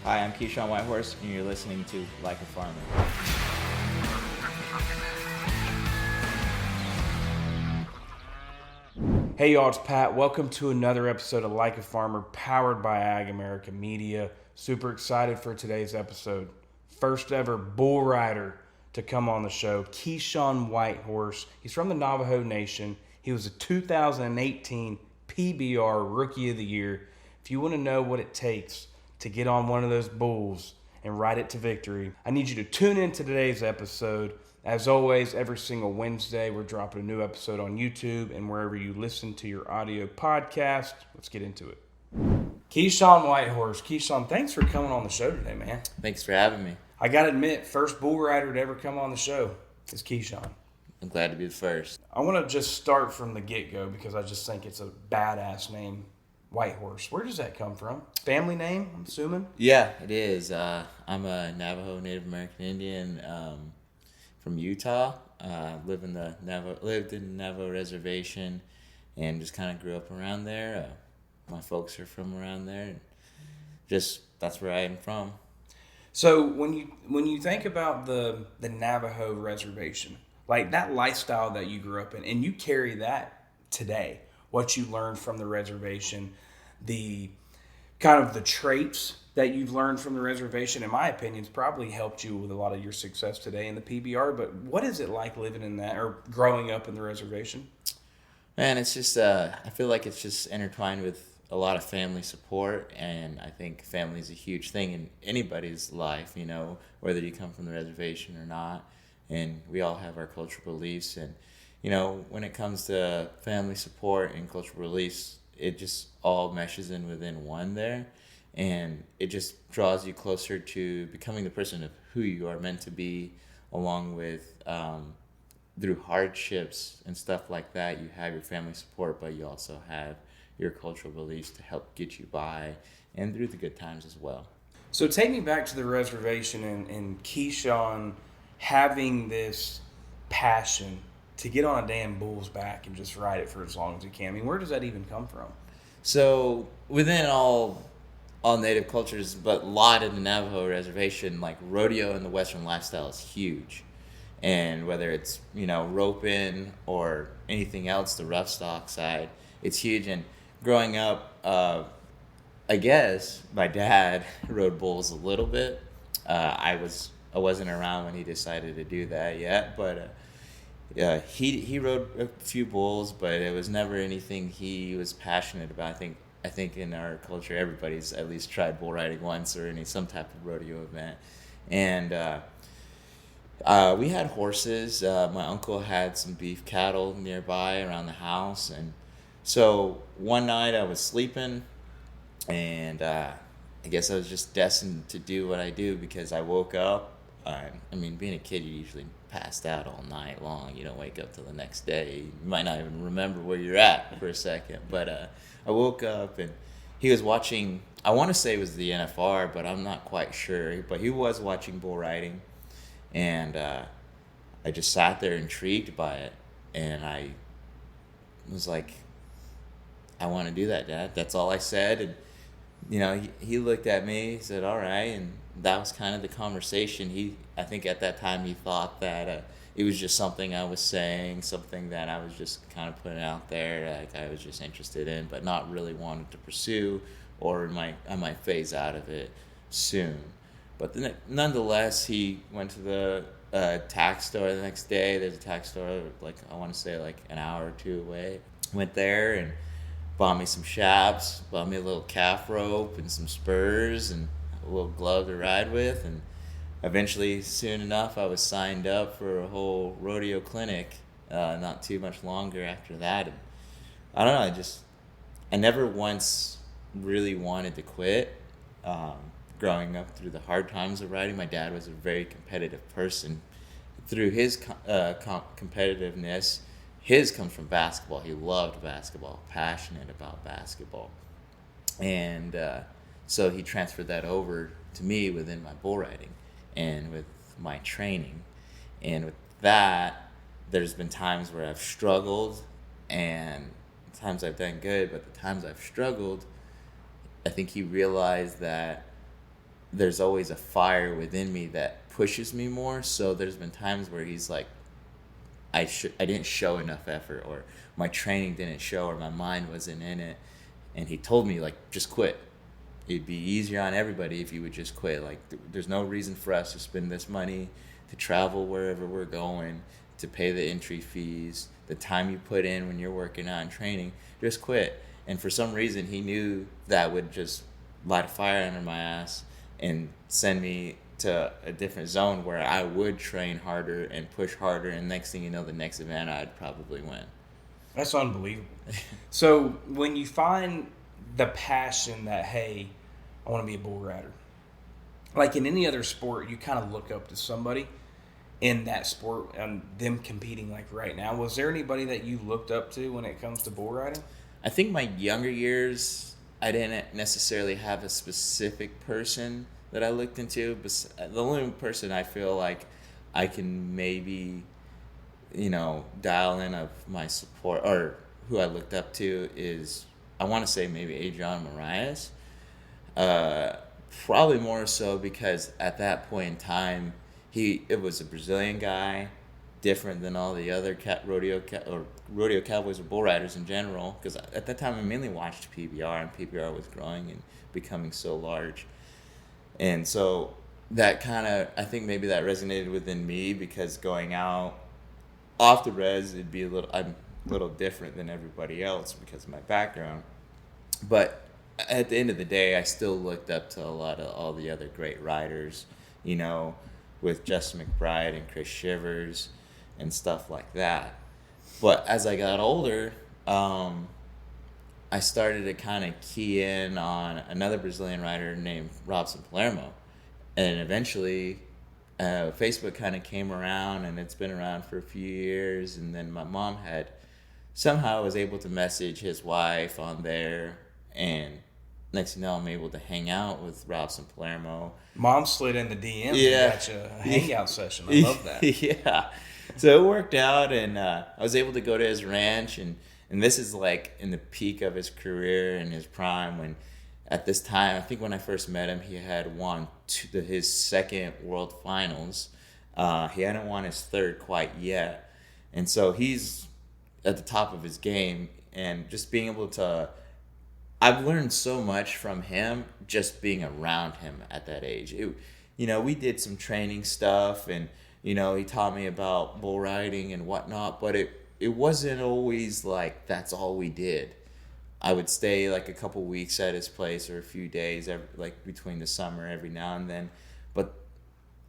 Hi, I'm Keyshawn Whitehorse, and you're listening to Like a Farmer. Hey y'all, it's Pat. Welcome to another episode of Like a Farmer, powered by AgAmerica Media. Super excited for today's episode. First ever bull rider to come on the show, Keyshawn Whitehorse. He's from the Navajo Nation. He was a 2018 PBR Rookie of the Year. If you want to know what it takes to get on one of those bulls and ride it to victory, I need you to tune in to today's episode. As always, every single Wednesday, we're dropping a new episode on YouTube and wherever you listen to your audio podcast. Let's get into it. Keyshawn Whitehorse. Keyshawn, thanks for coming on the show today, man. Thanks for having me. I got to admit, first bull rider to ever come on the show is Keyshawn. I'm glad to be the first. I want to just start from the get-go because I just think it's a badass name, Whitehorse. Where does that come from? Family name, I'm assuming? Yeah, it is. I'm a Navajo Native American Indian from Utah. Lived in the Navajo Reservation and just kind of grew up around there. My folks are from around there, and just that's where I am from. So when you think about the Navajo Reservation, like that lifestyle that you grew up in, and you carry that today, what you learned from the reservation, the kind of the traits that you've learned from the reservation, in my opinion, has probably helped you with a lot of your success today in the PBR. But what is it like living in that or growing up in the reservation? Man, it's just I feel like it's just intertwined with a lot of family support, and I think family is a huge thing in anybody's life, you know, whether you come from the reservation or not. And we all have our cultural beliefs, and you know, when it comes to family support and cultural beliefs, it just all meshes in within one there, and it just draws you closer to becoming the person of who you are meant to be, along with through hardships and stuff like that. You have your family support, but you also have your cultural beliefs to help get you by and through the good times as well. So take me back to the reservation and Keyshawn having this passion to get on a damn bull's back and just ride it for as long as you can. I mean, where does that even come from? So within all native cultures, but a lot in the Navajo Reservation, like rodeo and the Western lifestyle is huge. And whether it's, you know, roping or anything else, the rough stock side, it's huge. And growing up, I guess my dad rode bulls a little bit. I wasn't around when he decided to do that yet, but he rode a few bulls, but it was never anything he was passionate about. I think in our culture, everybody's at least tried bull riding once or some type of rodeo event. And we had horses. My uncle had some beef cattle nearby around the house, and so one night I was sleeping, and I guess I was just destined to do what I do because I woke up. I mean, being a kid, you usually passed out all night long. You don't wake up till the next day. You might not even remember where you're at for a second. But I woke up, and he was watching, I want to say it was the NFR, but I'm not quite sure. But he was watching bull riding, and I just sat there intrigued by it. And I was like, I want to do that, Dad. That's all I said. And, you know, he looked at me, he said, all right. And that was kind of the conversation. I think at that time he thought that it was just something I was saying, something that I was just kind of putting out there, like I was just interested in, but not really wanting to pursue, or I might phase out of it soon. But nonetheless, he went to the tack store the next day. There's a tack store, like I want to say like an hour or two away. Went there and bought me some chaps, bought me a little calf rope and some spurs and a little glove to ride with. And eventually, soon enough, I was signed up for a whole rodeo clinic not too much longer after that. And I don't know, I never once really wanted to quit. Growing up through the hard times of riding, my dad was a very competitive person. Through his competitiveness, his comes from basketball. He loved basketball, passionate about basketball. And so he transferred that over to me within my bull riding and with my training. And with that, there's been times where I've struggled and times I've done good, but the times I've struggled, I think he realized that there's always a fire within me that pushes me more. So there's been times where he's like, I didn't show enough effort, or my training didn't show, or my mind wasn't in it, and he told me like, just quit. It'd be easier on everybody if you would just quit. Like, there's no reason for us to spend this money to travel wherever we're going, to pay the entry fees, the time you put in when you're working out and training. Just quit. And for some reason, he knew that would just light a fire under my ass and send me to a different zone where I would train harder and push harder. And next thing you know, the next event I'd probably win. That's unbelievable. So when you find the passion that, hey, I want to be a bull rider, like in any other sport, you kind of look up to somebody in that sport and them competing like right now. Was there anybody that you looked up to when it comes to bull riding? I think my younger years, I didn't necessarily have a specific person that I looked into. But the only person I feel like I can maybe, dial in of my support, or who I looked up to, is, I want to say maybe Adrian Marias. Probably more so because at that point in time, it was a Brazilian guy, different than all the other rodeo cowboys or bull riders in general. Because at that time, I mainly watched PBR, and PBR was growing and becoming so large. And so that kind of, I think maybe that resonated within me, because going out off the res, I'm a little different than everybody else because of my background. But at the end of the day, I still looked up to a lot of all the other great riders, with Justin McBride and Chris Shivers and stuff like that. But as I got older, I started to kind of key in on another Brazilian rider named Robson Palermo. And eventually, Facebook kind of came around, and it's been around for a few years. And then my mom somehow was able to message his wife on there, and next thing you know, I'm able to hang out with Robson Palermo. Mom slid in the DMs and got you a hangout session. I love that. Yeah. So it worked out, and I was able to go to his ranch, and this is like in the peak of his career and his prime, when at this time, I think when I first met him, he had won his second World Finals. He hadn't won his third quite yet. And so he's at the top of his game, and just being able to, I've learned so much from him just being around him at that age. We did some training stuff, and, he taught me about bull riding and whatnot, but it wasn't always like that's all we did. I would stay like a couple weeks at his place, or a few days, like between the summer every now and then. But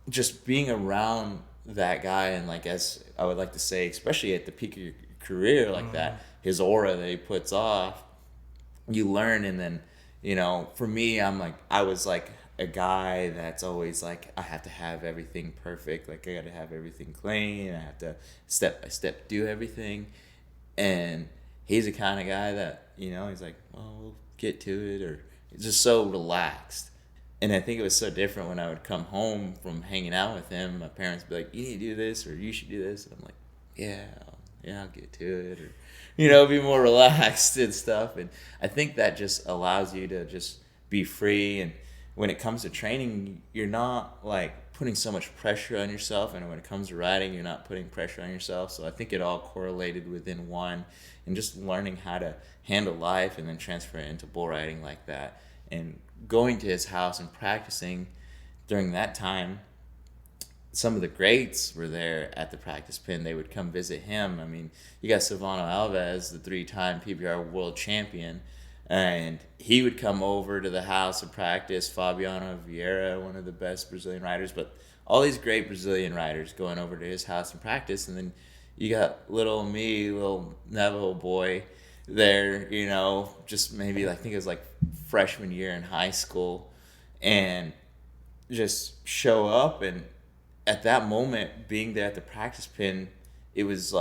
just being around that guy, and like, as I would like to say, especially at the peak of your career like that, his aura that he puts off, you learn. And then, for me, I was like a guy that's always like, I have to have everything perfect. Like, I got to have everything clean. I have to step by step do everything. And he's the kind of guy that, he's like, well, we'll get to it, or he's just so relaxed. And I think it was so different when I would come home from hanging out with him. My parents would be like, you need to do this, or you should do this. And I'm like, yeah, I'll get to it, or, be more relaxed and stuff. And I think that just allows you to just be free. And when it comes to training, you're not like putting so much pressure on yourself. And when it comes to riding, you're not putting pressure on yourself. So I think it all correlated within one, and just learning how to handle life and then transfer it into bull riding like that. And going to his house and practicing during that time, some of the greats were there at the practice pen. They would come visit him. I mean, you got Silvano Alves, the 3-time PBR world champion, and he would come over to the house and practice. Fabiano Vieira, one of the best Brazilian riders, but all these great Brazilian riders going over to his house and practice. And then you got little Navajo boy there, just maybe, I think it was like freshman year in high school, and just show up. And at that moment, being there at the practice pin, it was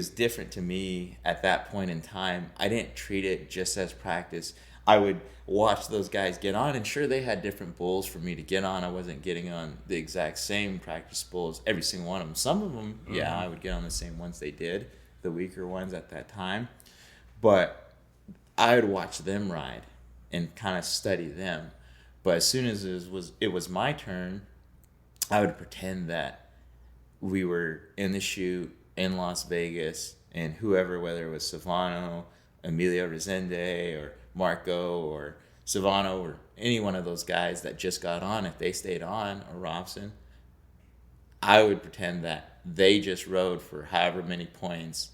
different to me at that point in time. I didn't treat it just as practice. I would watch those guys get on, and sure, they had different bulls for me to get on. I wasn't getting on the exact same practice bulls, every single one of them. Some of them, I would get on the same ones they did, the weaker ones at that time. But I would watch them ride and kind of study them. But as soon as it was my turn, I would pretend that we were in the shoot in Las Vegas, and whoever, whether it was Savano, Emilio Resende, or Marco, or Savano, or any one of those guys that just got on, if they stayed on, or Robson, I would pretend that they just rode for however many points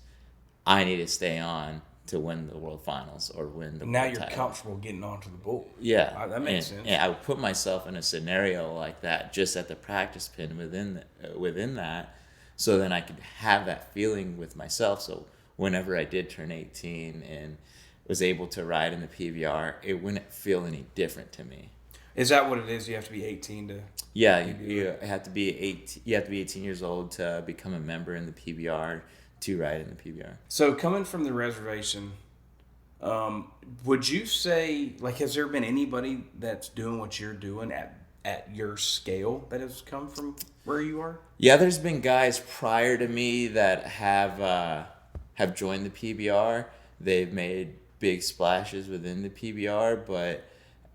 I need to stay on to win the World Finals or win the Now world you're title. comfortable getting onto the bull. Yeah, That makes sense. And I would put myself in a scenario like that just at the practice pin within that, so then I could have that feeling with myself. So whenever I did turn 18 and was able to ride in the PBR, it wouldn't feel any different to me. Is that what it is? You have to be 18 to... Yeah, you have to be 18. You have to be 18 years old to become a member in the PBR to ride in the PBR. So coming from the reservation, would you say, like, has there been anybody that's doing what you're doing at your scale that has come from where you are? Yeah, there's been guys prior to me that have joined the PBR. They've made big splashes within the PBR, but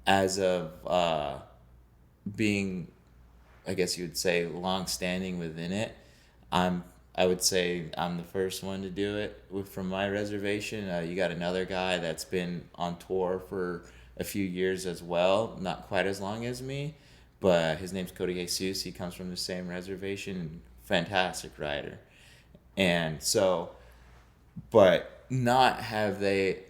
as of being, I guess you would say, long-standing within it, I would say I'm the first one to do it from my reservation. You got another guy that's been on tour for a few years as well, not quite as long as me, but his name's Cody Jesus. He comes from the same reservation, fantastic rider. And so, but not have they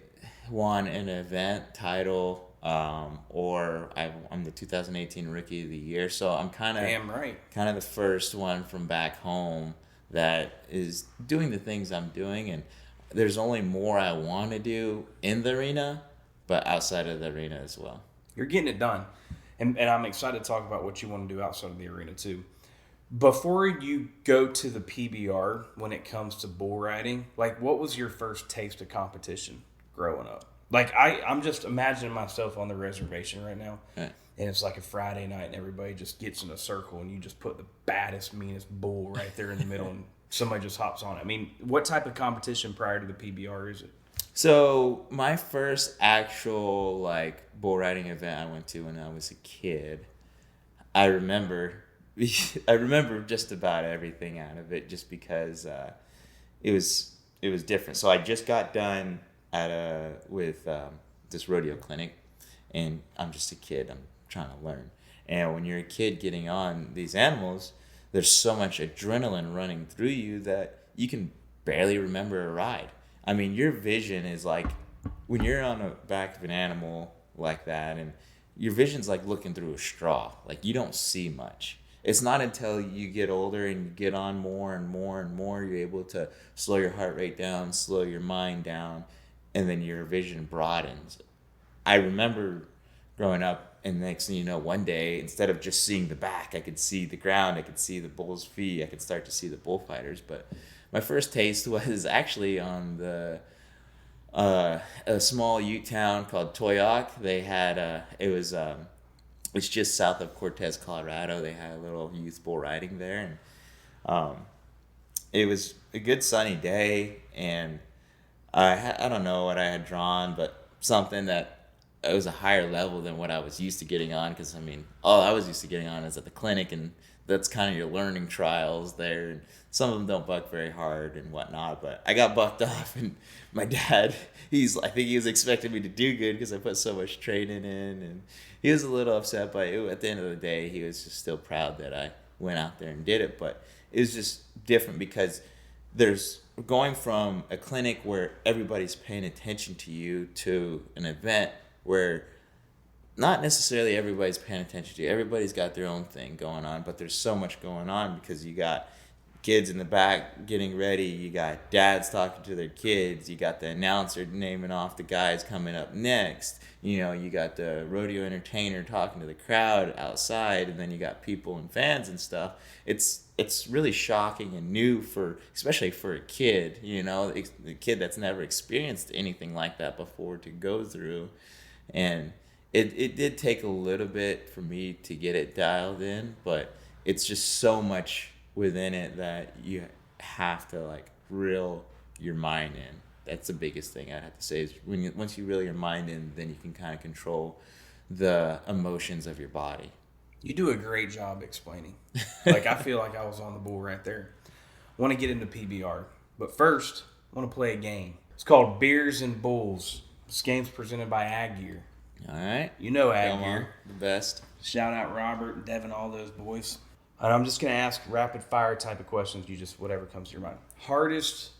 won an event title, or I'm the 2018 Rookie of the Year. So I'm kind of the first one from back home that is doing the things I'm doing, and there's only more I want to do in the arena, but outside of the arena as well. You're getting it done, and I'm excited to talk about what you want to do outside of the arena too. Before you go to the PBR, when it comes to bull riding, like, what was your first taste of competition growing up? Like, I'm just imagining myself on the reservation right now. Right. And it's like a Friday night and everybody just gets in a circle and you just put the baddest, meanest bull right there in the middle and somebody just hops on it. I mean, what type of competition prior to the PBR is it? So my first actual, like, bull riding event I went to when I was a kid, I remember just about everything out of it just because it was different. So I just got done with this rodeo clinic, and I'm just a kid. I'm trying to learn. And when you're a kid getting on these animals, there's so much adrenaline running through you that you can barely remember a ride. I mean, your vision is like, when you're on the back of an animal like that, and your vision's like looking through a straw. Like, you don't see much. It's not until you get older and you get on more and more and more, you're able to slow your heart rate down, slow your mind down, and then your vision broadens. I remember growing up, and next thing you know, one day, instead of just seeing the back, I could see the ground, I could see the bull's feet, I could start to see the bullfighters. But my first taste was actually on a small Ute town called Toyoak. They had it's just south of Cortez, Colorado. They had a little youth bull riding there, and it was a good sunny day, and I don't know what I had drawn, but something that it was a higher level than what I was used to getting on, because, I mean, all I was used to getting on is at the clinic, and that's kind of your learning trials there. And some of them don't buck very hard and whatnot, but I got bucked off, and my dad, I think he was expecting me to do good because I put so much training in, and he was a little upset, but at the end of the day, he was just still proud that I went out there and did it. But it was just different because there's going from a clinic where everybody's paying attention to you to an event where not necessarily everybody's paying attention to you. Everybody's got their own thing going on, but there's so much going on because you got kids in the back getting ready, you got dads talking to their kids, you got the announcer naming off the guys coming up next, you got the rodeo entertainer talking to the crowd outside, and then you got people and fans and stuff. It's really shocking and new especially for a kid, the kid that's never experienced anything like that before to go through. And it did take a little bit for me to get it dialed in, but it's just so much within it that you have to, like, reel your mind in. That's the biggest thing I'd have to say is once you reel your mind in, then you can kind of control the emotions of your body. You do a great job explaining. Like, I feel like I was on the bull right there. I want to get into PBR. But first, I want to play a game. It's called Beers and Bulls. This game's presented by Ag Gear. All right. You know Ag Come on, Gear. the best. Shout out Robert and Devin, all those boys. And I'm just going to ask rapid fire type of questions. You just, whatever comes to your mind. Hardest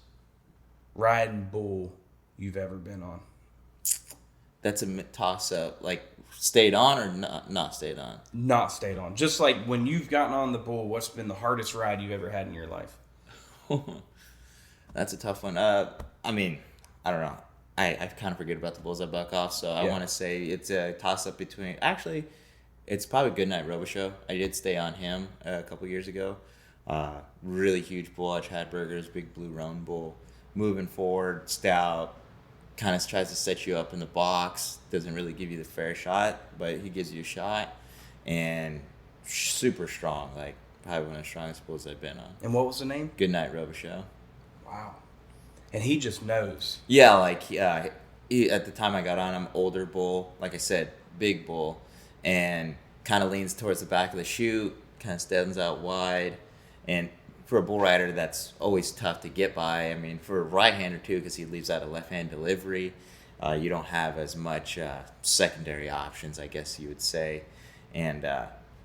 riding bull you've ever been on? That's a toss up. Like, stayed on or not stayed on? Not stayed on. Just like when you've gotten on the bull, what's been the hardest ride you've ever had in your life? That's a tough one. I mean, I don't know. I kind of forget about the bulls I buck off, so I want to say it's a toss-up between... Actually, it's probably Goodnight Robichaux. I did stay on him a couple years ago. Really huge bull. I had burgers, big blue roan bull. Moving forward, stout. Kind of tries to set you up in the box. Doesn't really give you the fair shot, but he gives you a shot. And super strong. Like, probably one of the strongest bulls I've been on. And what was the name? Goodnight Robichaux. Wow. And he just knows. Yeah, like he, at the time I got on him, older bull, like I said, big bull, and kind of leans towards the back of the chute, kind of stands out wide, and for a bull rider, that's always tough to get by. I mean, for a right-hander too, because he leaves out a left-hand delivery, you don't have as much secondary options, I guess you would say, and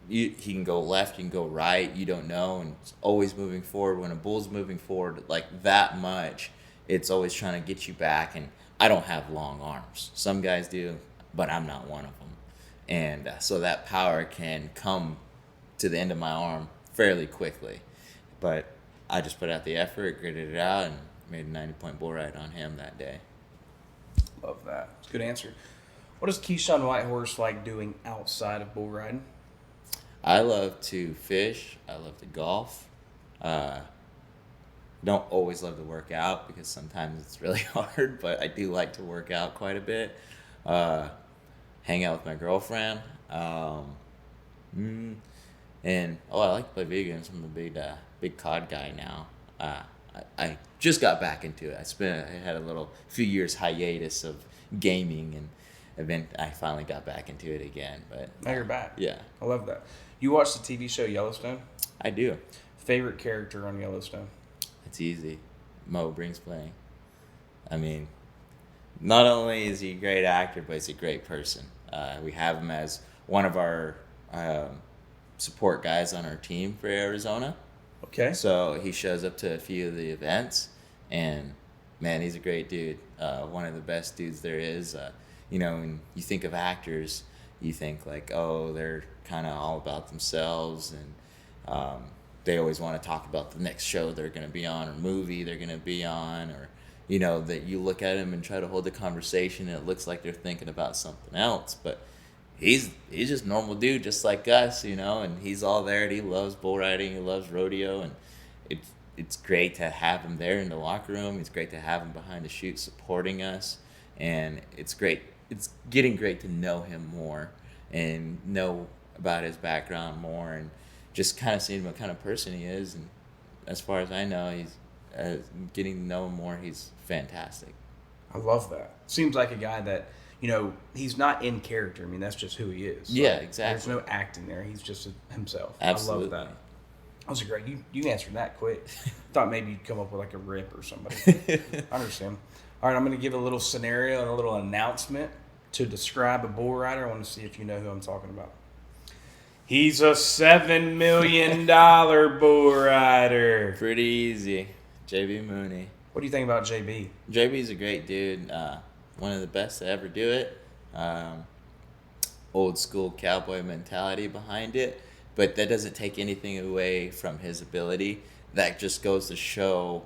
he can go left, he can go right, you don't know, and it's always moving forward. When a bull's moving forward like that much, it's always trying to get you back, and I don't have long arms. Some guys do, but I'm not one of them. And so that power can come to the end of my arm fairly quickly. But I just put out the effort, gritted it out, and made a 90-point bull ride on him that day. Love that. It's a good answer. What does Keyshawn Whitehorse like doing outside of bull riding? I love to fish. I love to golf. Don't always love to work out because sometimes it's really hard, but I do like to work out quite a bit. Hang out with my girlfriend. And I like to play video games. I'm a big COD guy now. I just got back into it. I had a few years hiatus of gaming, and I finally got back into it again. But now you're back. Yeah, I love that. You watched the TV show Yellowstone? I do. Favorite character on Yellowstone? It's easy. Mo Bringsplane. I mean, not only is he a great actor, but he's a great person. We have him as one of our support guys on our team for Arizona. Okay. So he shows up to a few of the events, and man, he's a great dude. One of the best dudes there is. When you think of actors, you think like, oh, they're kind of all about themselves, and they always want to talk about the next show they're going to be on or movie they're going to be on, or that you look at him and try to hold the conversation and it looks like they're thinking about something else, but he's just a normal dude just like us, and he's all there, and he loves bull riding, he loves rodeo, and it's great to have him there in the locker room. It's great to have him behind the chute supporting us, and it's getting great to know him more and know about his background more, and just kind of seeing what kind of person he is. And as far as I know, he's getting to know him more. He's fantastic. I love that. Seems like a guy that, he's not in character. I mean, that's just who he is. Yeah, exactly. There's no acting there. He's just himself. Absolutely. I love that. That was great. You answered that quick. Thought maybe you'd come up with like a rip or somebody. I understand. All right, I'm going to give a little scenario and a little announcement to describe a bull rider. I want to see if you know who I'm talking about. He's a $7 million bull rider. Pretty easy. JB Mooney. What do you think about JB? JB's a great dude. One of the best to ever do it. Old school cowboy mentality behind it. But that doesn't take anything away from his ability. That just goes to show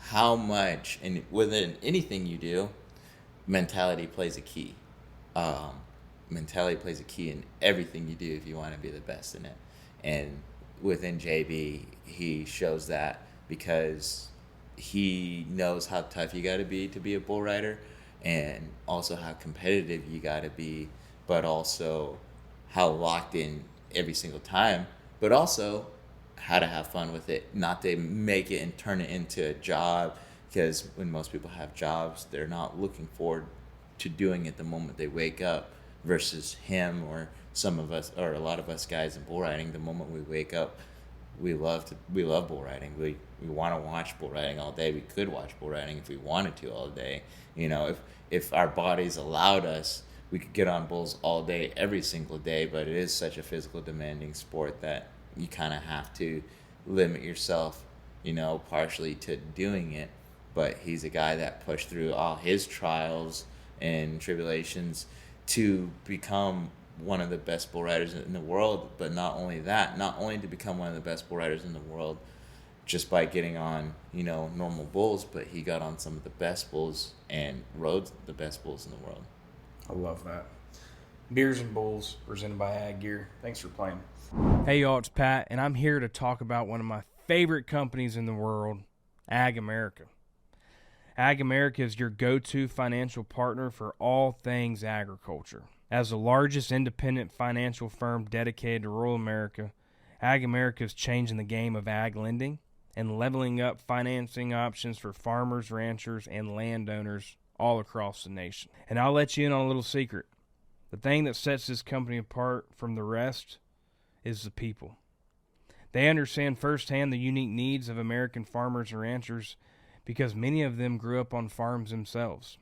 how much, and within anything you do, mentality plays a key. Mentality plays a key in everything you do if you want to be the best in it. And within JB, he shows that because he knows how tough you got to be a bull rider, and also how competitive you got to be, but also how locked in every single time, but also how to have fun with it, not to make it and turn it into a job, because when most people have jobs, they're not looking forward to doing it the moment they wake up. versus him or some of us or a lot of us guys in bull riding. The moment we wake up, we love bull riding. We want to watch bull riding all day. We could watch bull riding if we wanted to all day. If our bodies allowed us, we could get on bulls all day, every single day. But it is such a physical demanding sport that you kind of have to limit yourself, partially to doing it. But he's a guy that pushed through all his trials and tribulations to become one of the best bull riders in the world. But not only to become one of the best bull riders in the world just by getting on, normal bulls, but he got on some of the best bulls and rode the best bulls in the world. I love that. Beers and Bulls, presented by Ag Gear. Thanks for playing. Hey, y'all, it's Pat, and I'm here to talk about one of my favorite companies in the world, AgAmerica. AgAmerica is your go-to financial partner for all things agriculture. As the largest independent financial firm dedicated to rural America, AgAmerica is changing the game of ag lending and leveling up financing options for farmers, ranchers, and landowners all across the nation. And I'll let you in on a little secret. The thing that sets this company apart from the rest is the people. They understand firsthand the unique needs of American farmers and ranchers because many of them grew up on farms themselves.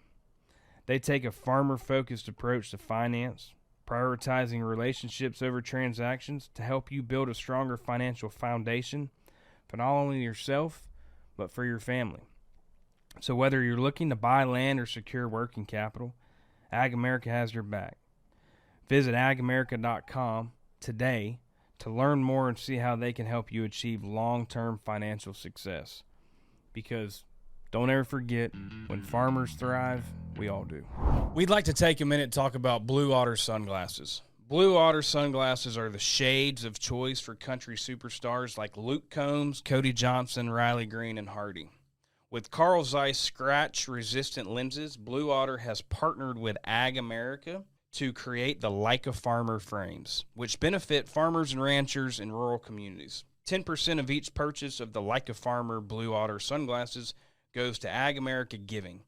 They take a farmer-focused approach to finance, prioritizing relationships over transactions to help you build a stronger financial foundation for not only yourself, but for your family. So whether you're looking to buy land or secure working capital, AgAmerica has your back. Visit AgAmerica.com today to learn more and see how they can help you achieve long-term financial success. Because don't ever forget, when farmers thrive, we all do. We'd like to take a minute to talk about Blue Otter sunglasses. Blue Otter sunglasses are the shades of choice for country superstars like Luke Combs, Cody Johnson, Riley Green, and Hardy. With Carl Zeiss scratch-resistant lenses, Blue Otter has partnered with AgAmerica to create the Like a Farmer frames, which benefit farmers and ranchers in rural communities. 10% of each purchase of the Like a Farmer Blue Otter sunglasses goes to AgAmerica Giving.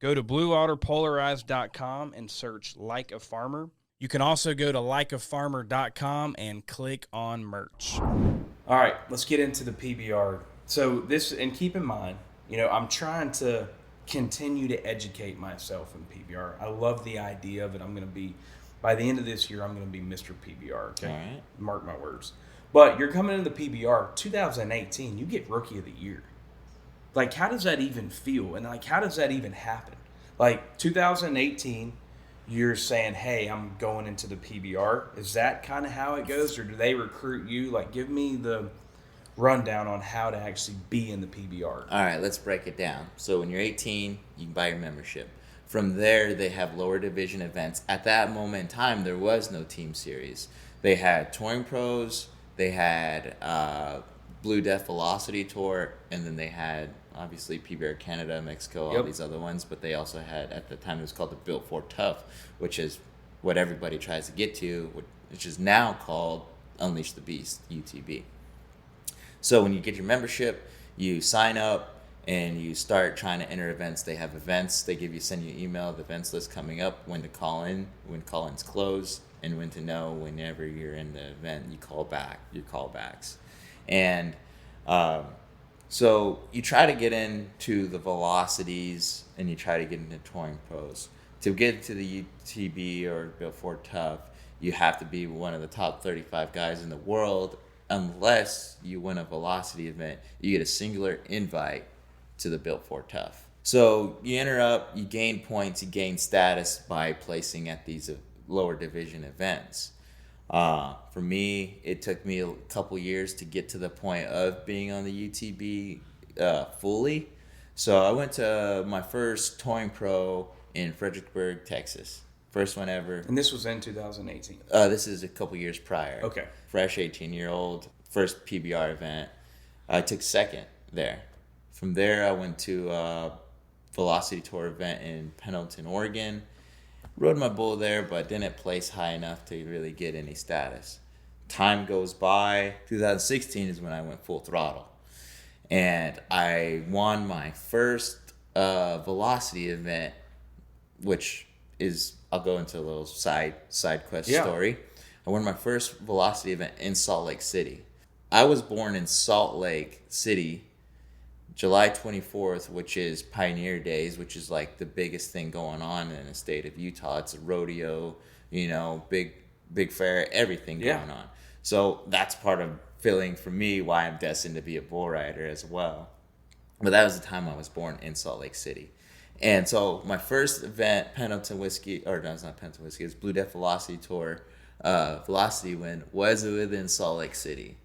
Go to blueotterpolarized.com and search Like a Farmer. You can also go to likeafarmer.com and click on merch. All right, let's get into the PBR. So this, and keep in mind, I'm trying to continue to educate myself in PBR. I love the idea of it. By the end of this year, I'm going to be Mr. PBR. Okay, All right. Mark my words. But you're coming into the PBR 2018. You get Rookie of the Year. Like, how does that even feel? And how does that even happen? 2018, you're saying, hey, I'm going into the PBR. Is that kind of how it goes? Or do they recruit you? Give me the rundown on how to actually be in the PBR. All right, let's break it down. So when you're 18, you can buy your membership. From there, they have lower division events. At that moment in time, there was no team series. They had Touring Pros, they had Blue Death Velocity Tour, and then they had, obviously, PBR Canada, Mexico, all these other ones. But they also had, at the time, it was called the Built for Tough, which is what everybody tries to get to, which is now called Unleash the Beast, UTB. So when you get your membership, you sign up and you start trying to enter events. They have events. They send you an email, the events list coming up, when to call in, when call-ins close, and when to know whenever you're in the event, you call back, your callbacks. And so you try to get into the velocities and you try to get into Touring Pros. To get to the UTB or Built for Tough, you have to be one of the top 35 guys in the world. Unless you win a velocity event, you get a singular invite to the Built for Tough. So you enter up, you gain points, you gain status by placing at these lower division events. For me, it took me a couple years to get to the point of being on the UTB fully. So I went to my first Touring Pro in Fredericksburg, Texas. First one ever. And this was in 2018? This is a couple years prior. Okay. Fresh 18-year-old, first PBR event. I took second there. From there, I went to a Velocity Tour event in Pendleton, Oregon. Rode my bull there, but didn't place high enough to really get any status. Time goes by. 2016 is when I went full throttle. And I won my first Velocity event, which is I'll go into a little side quest Yeah. story. I won my first velocity event in Salt Lake City. I was born in Salt Lake City, July 24th, which is Pioneer Days, which is like the biggest thing going on in the state of Utah. It's a rodeo, big fair, everything going on. So that's part of feeling for me why I'm destined to be a bull rider as well. But that was the time I was born in Salt Lake City. And so my first event, Pendleton Whiskey, or no, it's not Pendleton Whiskey, it's Blue Death Velocity Tour, Velocity win, was within Salt Lake City.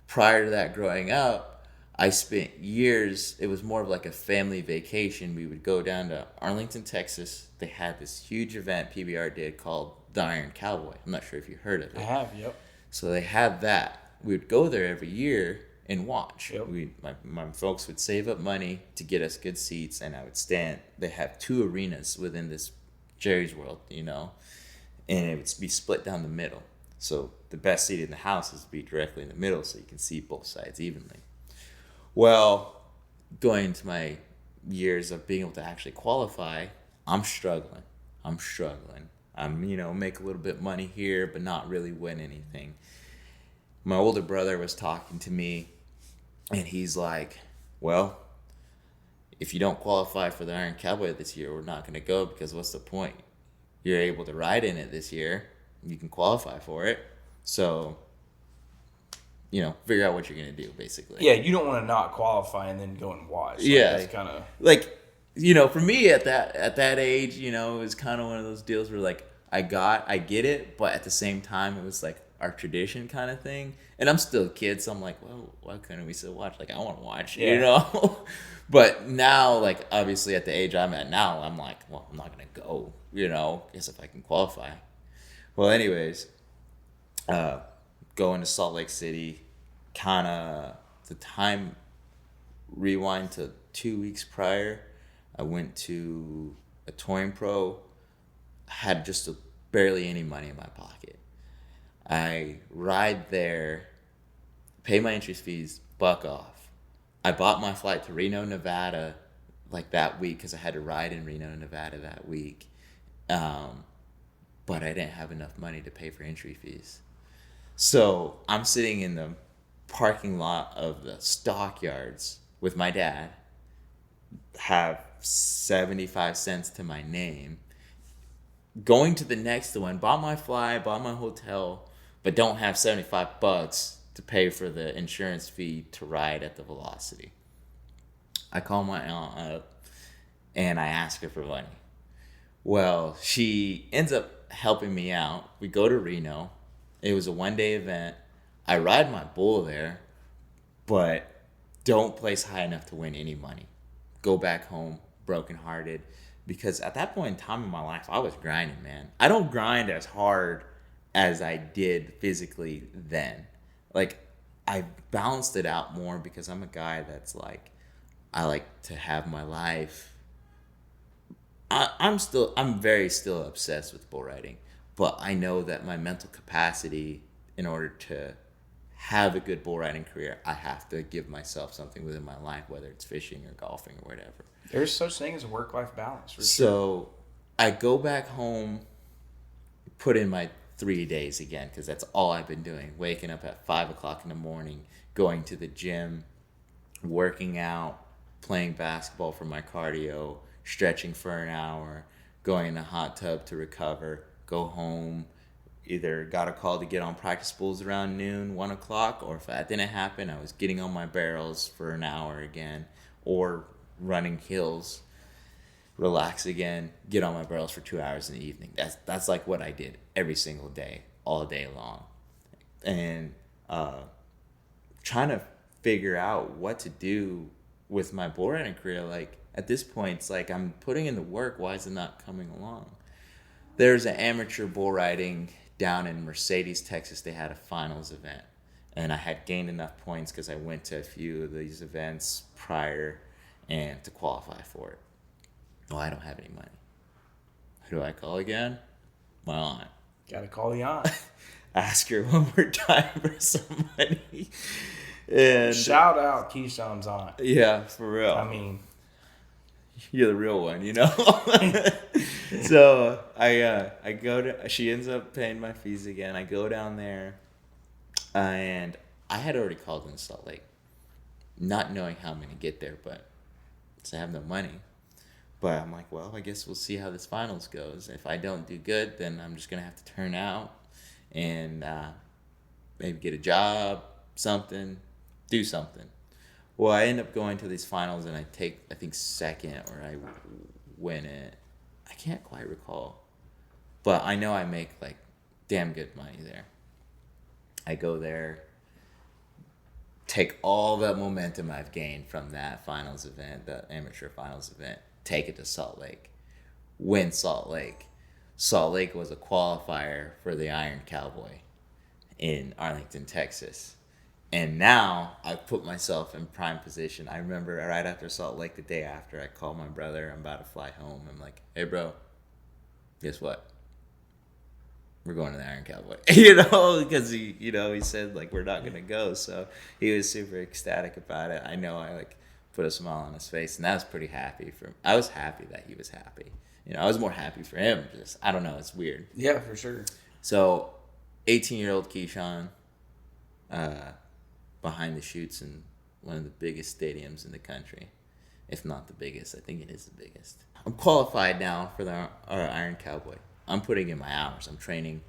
Prior to that, growing up, I spent years, it was more of like a family vacation. We would go down to Arlington, Texas. They had this huge event PBR did called the Iron Cowboy. I'm not sure if you heard of it. I have, yep. So they had that. We would go there every year and watch. Yep. My folks would save up money to get us good seats, and I would stand. They have 2 arenas within this Jerry's World, and it would be split down the middle. So the best seat in the house is to be directly in the middle so you can see both sides evenly. Well, going into my years of being able to actually qualify, I'm struggling. I'm make a little bit of money here, but not really win anything. My older brother was talking to me, and he's like, well, if you don't qualify for the Iron Cowboy this year, we're not going to go, because what's the point? You're able to ride in it this year. You can qualify for it. So, figure out what you're going to do, basically. Yeah, you don't want to not qualify and then go and watch. That's kind of... for me at that age, it was kind of one of those deals where, like, I get it, but at the same time, it was, like, our tradition kind of thing. And I'm still a kid, so I'm like, well, why couldn't we still watch? Like, I want to watch, But now, like, obviously at the age I'm at now, I'm like, well, I'm not going to go, guess if I can qualify. Well, anyways, going to Salt Lake City, kind of the time rewind to 2 weeks prior, I went to a touring pro, had just barely any money in my pocket. I ride there, pay my entry fees, buck off. I bought my flight to Reno, Nevada, like that week, because I had to ride in Reno, Nevada that week. But I didn't have enough money to pay for entry fees. So I'm sitting in the parking lot of the stockyards with my dad, have 75 cents to my name, going to the next one, bought my flight, bought my hotel, but don't have $75 to pay for the insurance fee to ride at the Velocity. I call my aunt up and I ask her for money. Well, she ends up helping me out. We go to Reno. It was a 1-day event. I ride my bull there, but don't place high enough to win any money. Go back home brokenhearted, because at that point in time in my life, I was grinding, man. I don't grind as hard as I did physically then. Like, I balanced it out more because I'm a guy that's like, I like to have my life. I'm very still obsessed with bull riding, but I know that my mental capacity, in order to have a good bull riding career, I have to give myself something within my life, whether it's fishing or golfing or whatever. There's such thing as a work-life balance. So I go back home, put in my 3 days again, because that's all I've been doing. Waking up at 5 o'clock in the morning, going to the gym, working out, playing basketball for my cardio, stretching for an hour, going in a hot tub to recover, go home, either got a call to get on practice bulls around noon, 1 o'clock, or if that didn't happen, I was getting on my barrels for an hour again, or running hills, relax again, get on my barrels for 2 hours in the evening. That's like what I did every single day, all day long. And trying to figure out what to do with my bull riding career, like, at this point, it's like I'm putting in the work. Why is it not coming along? There's an amateur bull riding down in Mercedes, Texas. They had a finals event, and I had gained enough points because I went to a few of these events prior and to qualify for it. Well, I don't have any money. Who do I call again? My aunt. Gotta call the aunt. Ask her one more time for some money. And shout out Keyshawn's aunt. Yeah, for real. I mean, you're the real one, you know? So I go to, she ends up paying my fees again. I go down there, and I had already called in Salt Lake, not knowing how I'm going to get there, but I have no money. But I'm like, well, I guess we'll see how this finals goes. If I don't do good, then I'm just going to have to turn out and maybe get a job, something, do something. Well, I end up going to these finals, and I take, I think, second, or I win it. I can't quite recall. But I know I make, like, damn good money there. I go there, take all the momentum I've gained from that finals event, the amateur finals event, take it to Salt Lake, win Salt Lake. Salt Lake was a qualifier for the Iron Cowboy in Arlington, Texas. And now I've put myself in prime position. I remember right after Salt Lake, the day after, I called my brother. I'm about to fly home. I'm like, hey, bro, guess what? We're going to the Iron Cowboy. Because he said, like, we're not going to go. So he was super ecstatic about it. I know I, like, put a smile on his face. And I was pretty happy for him. I was happy that he was happy. I was more happy for him. Just, I don't know. It's weird. Yeah, for sure. So 18-year-old Keyshawn, behind the chutes in one of the biggest stadiums in the country, if not the biggest. I think it is the biggest. I'm qualified now for our Iron Cowboy. I'm putting in my hours. I'm training.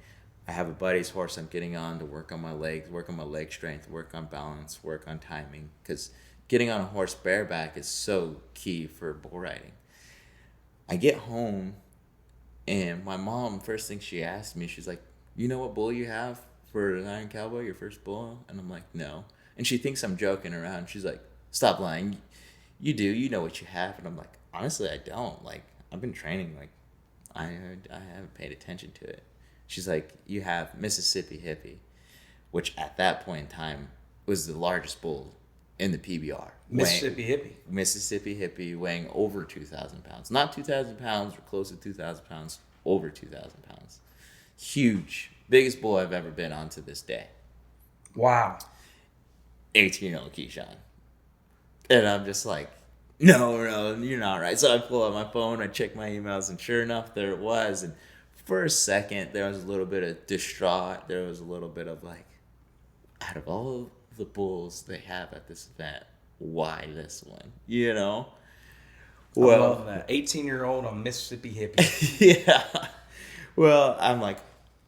I have a buddy's horse I'm getting on to work on my legs, work on my leg strength, work on balance, work on timing. Because getting on a horse bareback is so key for bull riding. I get home, and my mom, first thing she asked me, she's like, you know what bull you have for an Iron Cowboy, your first bull? And I'm like, no. And she thinks I'm joking around. She's like, stop lying. You do. You know what you have. And I'm like, honestly, I don't. Like, I've been training. Like, I haven't paid attention to it. She's like, you have Mississippi Hippie, which at that point in time was the largest bull in the PBR. Mississippi Hippie weighing over 2,000 pounds. Not 2,000 pounds or close to 2,000 pounds, over 2,000 pounds. Huge. Biggest bull I've ever been on to this day. Wow. 18-year-old Keyshawn. And I'm just like, no, you're not right. So I pull out my phone, I check my emails, and sure enough, there it was. And for a second, there was a little bit of distraught. There was a little bit of like, out of all the bulls they have at this event, why this one? Well, I love that. 18-year-old on Mississippi Hippie. Yeah. Well, I'm like,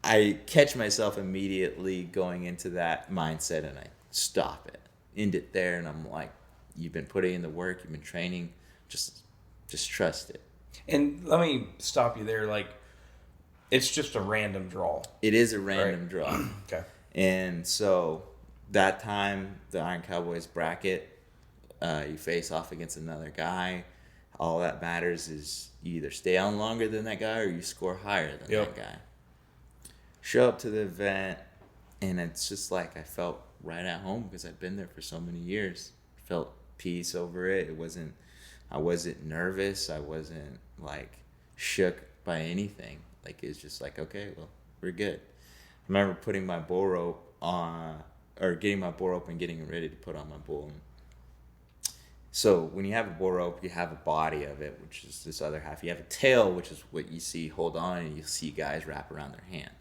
I catch myself immediately going into that mindset, and I stop it, end it there, and I'm like, you've been putting in the work, you've been training, just trust it. And let me stop you there. Like, it's just a random draw. It is a random draw. Okay. And so that time, the Iron Cowboys bracket, you face off against another guy. All that matters is you either stay on longer than that guy or you score higher than that guy. Show up to the event, and it's just like I felt right at home because I've been there for so many years. Felt peace over it. I wasn't nervous. I wasn't like shook by anything. Like, it's just like, okay, well, we're good. I remember putting my bull rope on, or getting my bull rope and getting ready to put on my bull. So when you have a bull rope, you have a body of it, which is this other half. You have a tail, which is what you see hold on, and you see guys wrap around their hand.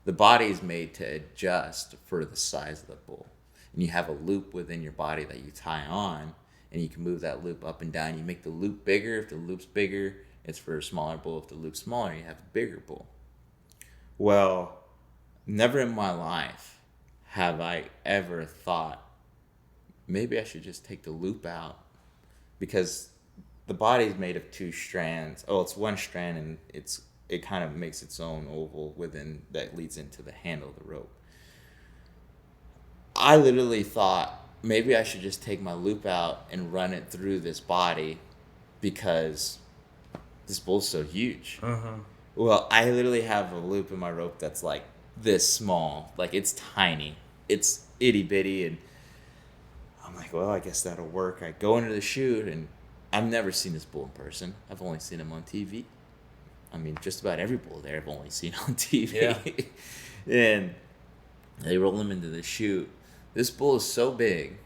The body is made to adjust for the size of the bull. And you have a loop within your body that you tie on, and you can move that loop up and down. You make the loop bigger. If the loop's bigger, it's for a smaller bull. If the loop's smaller, you have a bigger bull. Well, never in my life have I ever thought, maybe I should just take the loop out, because the body's made of two strands. Oh, it's one strand, and it kind of makes its own oval within that leads into the handle of the rope. I literally thought maybe I should just take my loop out and run it through this body because this bull's so huge. Uh-huh. Well, I literally have a loop in my rope that's like this small. Like, it's tiny. It's itty bitty. And I'm like, well, I guess that'll work. I go into the chute, and I've never seen this bull in person. I've only seen him on TV. I mean, just about every bull there I've only seen on TV. Yeah. And they roll him into the chute. This bull is so big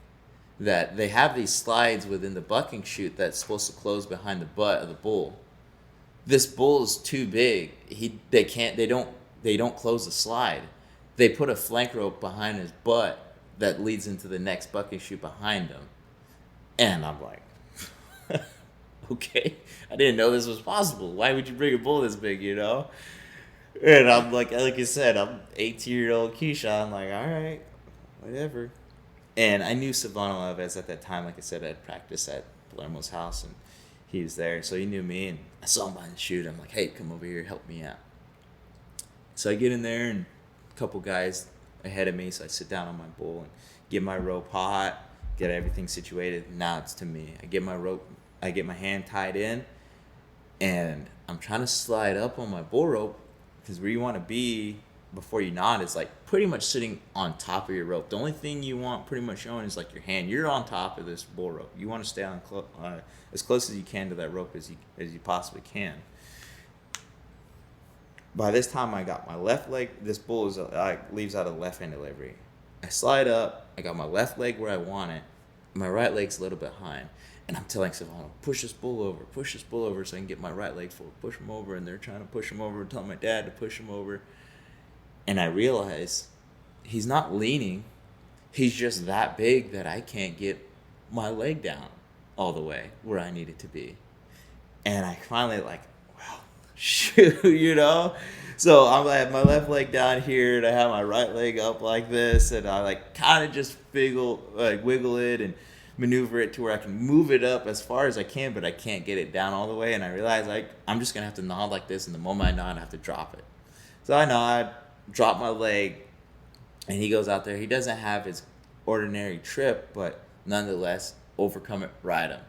that they have these slides within the bucking chute that's supposed to close behind the butt of the bull. This bull is too big. They don't close the slide. They put a flank rope behind his butt that leads into the next bucking chute behind him. And I'm like, okay, I didn't know this was possible. Why would you bring a bull this big, you know? And I'm like I said, I'm 18-year-old Keyshawn. I'm like, all right, whatever. And I knew Silvano Alves at that time. Like I said, I'd practiced at Palermo's house, and he was there. So he knew me, and I saw him behind the chute. I'm like, hey, come over here, help me out. So I get in there, and a couple guys ahead of me. So I sit down on my bull and get my rope hot, get everything situated. Now it's to me. I get my rope, I get my hand tied in, and I'm trying to slide up on my bull rope, because where you want to be before you knot is like pretty much sitting on top of your rope. The only thing you want pretty much showing is like your hand. You're on top of this bull rope. You want to stay on as close as you can to that rope as you possibly can. By this time, I got my left leg. This bull leaves out a left-hand delivery. I slide up. I got my left leg where I want it. My right leg's a little bit behind. And I'm telling Silvano, push this bull over so I can get my right leg forward. Push him over. And they're trying to push him over. Telling my dad to push him over. And I realize he's not leaning. He's just that big that I can't get my leg down all the way where I need it to be. And I finally well, shoot, you know? So I have my left leg down here, and I have my right leg up like this, and I kind of just wiggle it and maneuver it to where I can move it up as far as I can, but I can't get it down all the way. And I realize I'm just gonna have to nod like this, and the moment I nod, I have to drop it. So I nod, drop my leg, and he goes out there. He doesn't have his ordinary trip, but nonetheless, overcome it, ride him.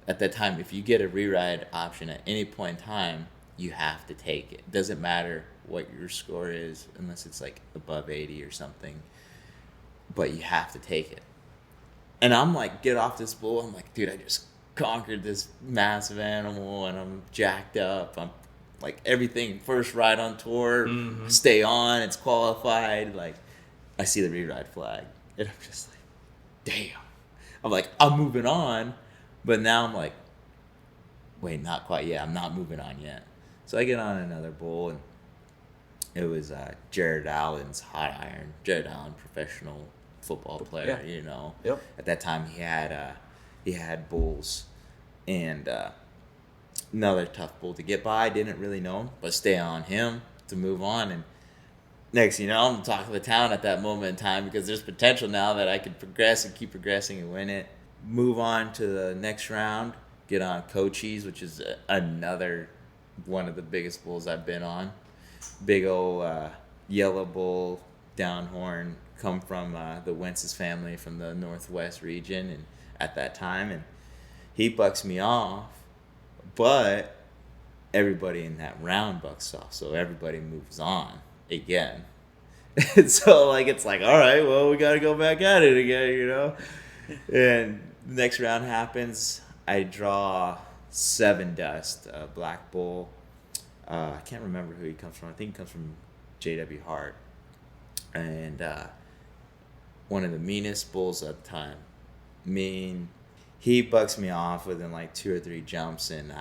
At that time, if you get a re-ride option at any point in time, you have to take it. It doesn't matter what your score is, unless it's above 80 or something, but you have to take it. And I'm get off this bull. I'm like, dude, I just conquered this massive animal, and I'm jacked up. I'm everything, first ride on tour, stay on, it's qualified. I see the re-ride flag, and I'm just damn. I'm moving on, but now I'm wait, not quite yet. I'm not moving on yet. So I get on another bull, and it was Jared Allen's hot iron. Jared Allen, professional football player, yeah. you know. Yep. At that time, he had bulls, and another tough bull to get by. Didn't really know him, but stay on him to move on. And next, I'm talking to the town at that moment in time, because there's potential now that I could progress and keep progressing and win it. Move on to the next round. Get on Cochise, which is another one of the biggest bulls I've been on. Big old yellow bull, down horn, come from the Wentz's family from the Northwest region, and at that time, and he bucks me off. But everybody in that round bucks off, so everybody moves on again. And so it's all right, well, we got to go back at it again, you know? And the next round happens. I draw 7 Dust, a black bull. I can't remember who he comes from. I think he comes from J.W. Hart. And one of the meanest bulls at the time. Mean. He bucks me off within 2 or 3 jumps, and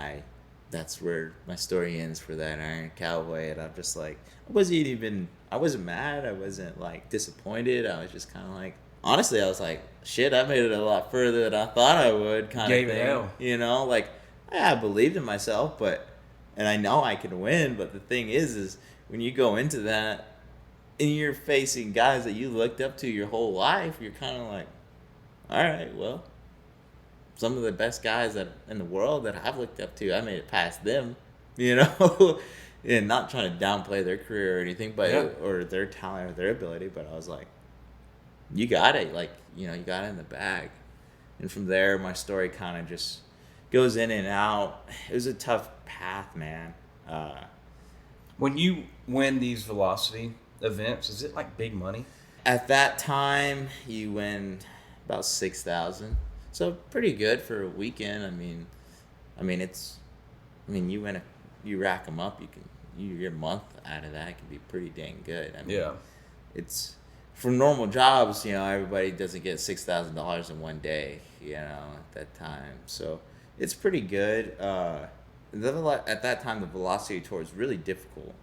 that's where my story ends for that Iron Cowboy. And I'm just I wasn't mad, I wasn't disappointed. I was just kind of honestly, I was shit, I made it a lot further than I thought I would, kind of thing. Hell. You know, I believed in myself, and I know I can win, but the thing is when you go into that and you're facing guys that you looked up to your whole life, you're kind of all right, well, some of the best guys in the world that I've looked up to, I made it past them, you know, and not trying to downplay their career or anything, but or their talent or their ability, but I was you got it, you got it in the bag. And from there, my story kind of just goes in and out. It was a tough path, man. When you win these velocity events, is it like big money? At that time, you win about $6,000. So pretty good for a weekend. I mean, you rack them up. Your month out of that can be pretty dang good. Yeah. It's for normal jobs, everybody doesn't get $6,000 in one day, at that time. So it's pretty good. At that time, the Velocity Tour was really difficult.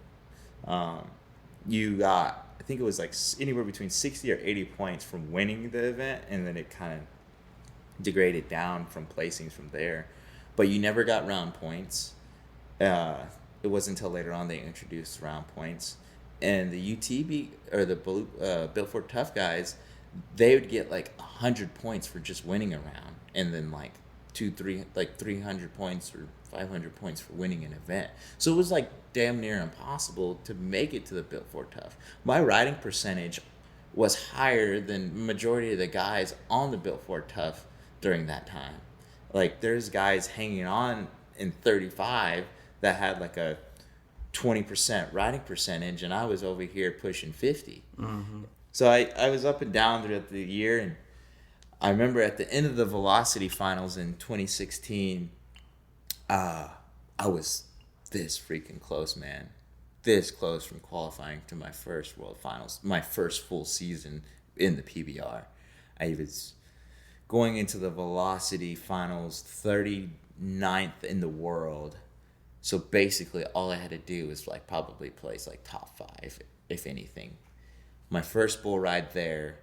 You got, I think it was like anywhere between 60 or 80 points from winning the event, and then it kind of degraded down from placings from there. But you never got round points. It wasn't until later on they introduced round points. And the UTB, or the Built Ford Tough guys, they would get like 100 points for just winning a round, and then like 300 points or 500 points for winning an event. So it was like damn near impossible to make it to the Built Ford Tough. My riding percentage was higher than majority of the guys on the Built Ford Tough during that time. Like, there's guys hanging on in 35 that had like a 20% riding percentage, and I was over here pushing 50. Mm-hmm. So I was up and down throughout the year, and I remember at the end of the Velocity Finals in 2016, I was this freaking close, man. This close from qualifying to my first World Finals, my first full season in the PBR. I was going into the Velocity Finals 39th in the world. So basically all I had to do was like probably place like top 5, if anything. My first bull ride there,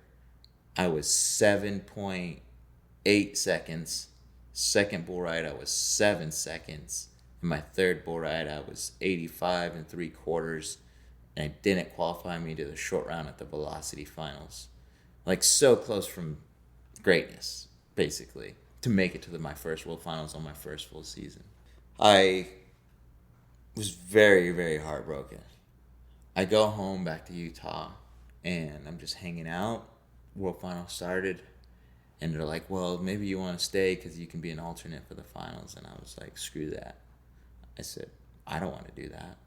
I was 7.8 seconds. Second bull ride, I was 7 seconds. And my third bull ride, I was 85 3/4. And it didn't qualify me to the short round at the Velocity Finals. Like, so close from greatness, basically, to make it to my first World Finals on my first full season. I was very, very heartbroken. I go home back to Utah, and I'm just hanging out. World Finals started, and they're like, well, maybe you want to stay because you can be an alternate for the finals. And I was like, screw that. I said, I don't want to do that.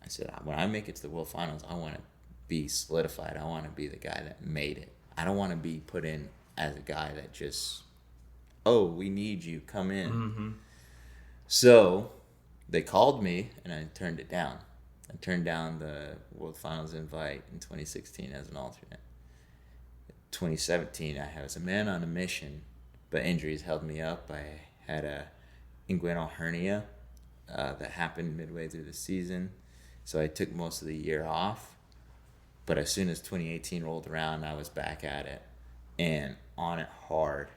I said, when I make it to the World Finals, I want to be solidified. I want to be the guy that made it. I don't want to be put in as a guy that just, oh, we need you, come in. Mm-hmm. So they called me, and I turned it down. I turned down the World Finals invite in 2016 as an alternate. 2017, I was a man on a mission, but injuries held me up. I had a inguinal hernia that happened midway through the season, so I took most of the year off. But as soon as 2018 rolled around, I was back at it and on it hard,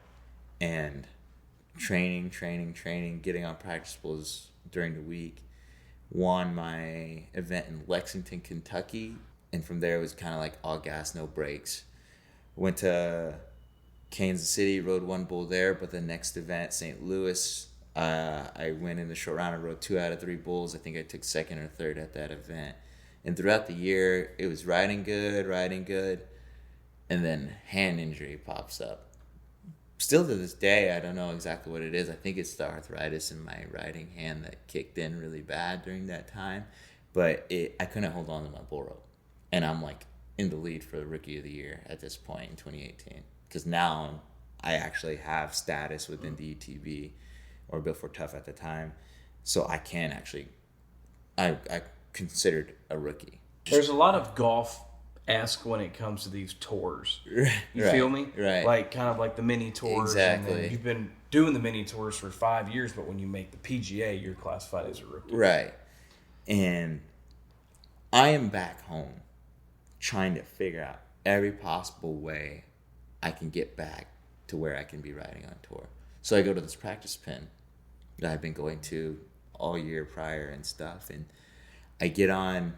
and training, getting on practice pools during the week. Won my event in Lexington, Kentucky, and from there it was kind of like all gas, no brakes. Went to Kansas City, rode one bull there, but the next event, St. Louis, I went in the short round. I rode 2 out of 3 bulls. I think I took second or third at that event. And throughout the year, it was riding good, and then hand injury pops up. Still to this day, I don't know exactly what it is. I think it's the arthritis in my riding hand that kicked in really bad during that time. But I couldn't hold on to my bull rope. And I'm like in the lead for the Rookie of the Year at this point in 2018. Because now I actually have status within the UTB, or Built Ford Tough at the time. So I can actually, I considered a rookie. There's a lot of golf-esque when it comes to these tours. You feel me? Right. Like, kind of like the mini tours. Exactly. And you've been doing the mini tours for 5 years, but when you make the PGA, you're classified as a rookie. Right. And I am back home trying to figure out every possible way I can get back to where I can be riding on tour. So I go to this practice pen that I've been going to all year prior and stuff, and I'm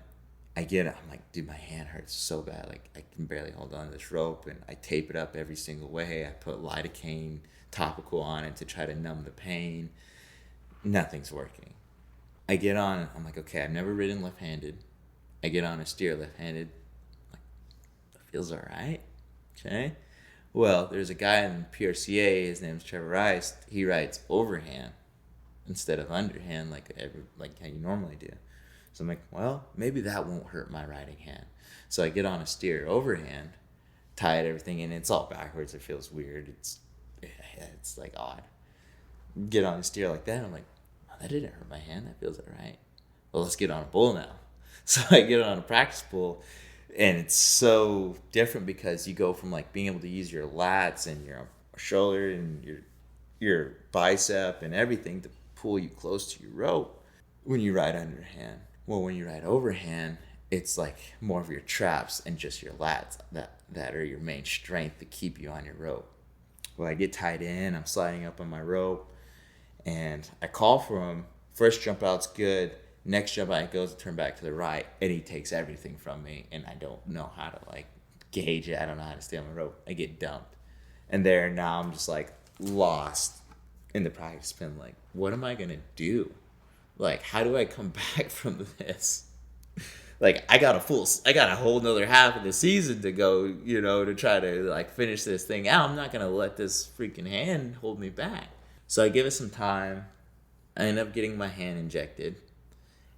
like, dude, my hand hurts so bad. Like, I can barely hold on to this rope, and I tape it up every single way. I put lidocaine topical on it to try to numb the pain. Nothing's working. I get on, I'm like, okay, I've never ridden left-handed. I get on a steer left-handed. Like, that feels all right. Okay. Well, there's a guy in PRCA, his name's Trevor Rice. He rides overhand instead of underhand like how you normally do. So I'm like, well, maybe that won't hurt my riding hand. So I get on a steer overhand, tie everything in. It's all backwards. It feels weird. It's like odd. Get on a steer like that. I'm like, oh, that didn't hurt my hand. That feels all right. Well, let's get on a bull now. So I get on a practice bull, And it's so different because you go from like being able to use your lats and your shoulder and your bicep and everything to pull you close to your rope when you ride underhand. Well, when you ride overhand, it's like more of your traps and just your lats that are your main strength to keep you on your rope. Well, I get tied in, I'm sliding up on my rope, and I call for him. First jump out's good. Next jump out, he goes to turn back to the right, and he takes everything from me, and I don't know how to like gauge it. I don't know how to stay on my rope. I get dumped, and there now I'm just like lost in the practice pen. Like, what am I gonna do? Like, how do I come back from this? Like, I got a whole nother half of the season to go, to try to like finish this thing out. I'm not gonna let this freaking hand hold me back. So I give it some time. I end up getting my hand injected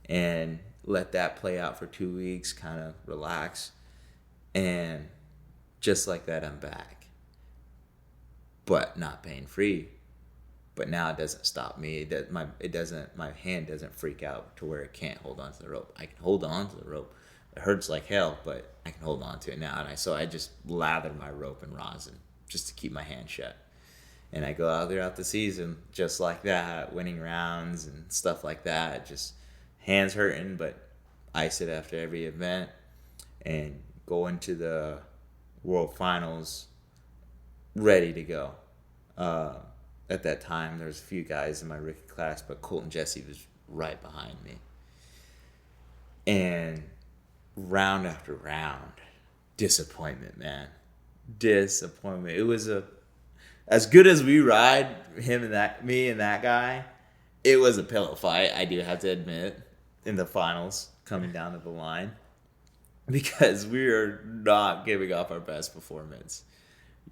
and let that play out for 2 weeks, kind of relax. And just like that, I'm back. But not pain free. But now it doesn't stop me. My hand doesn't freak out to where it can't hold on to the rope. I can hold on to the rope. It hurts like hell, but I can hold on to it now. So I just lather my rope in rosin just to keep my hand shut. And I go out throughout the season just like that, winning rounds and stuff like that. Just hands hurting, but ice it after every event and go into the World Finals ready to go. At that time, there was a few guys in my rookie class, but Colton Jesse was right behind me. And round after round, disappointment, man. Disappointment. It was as good as we ride, me and that guy, it was a pillow fight, I do have to admit, in the finals, coming down to the line. Because we were not giving off our best performance.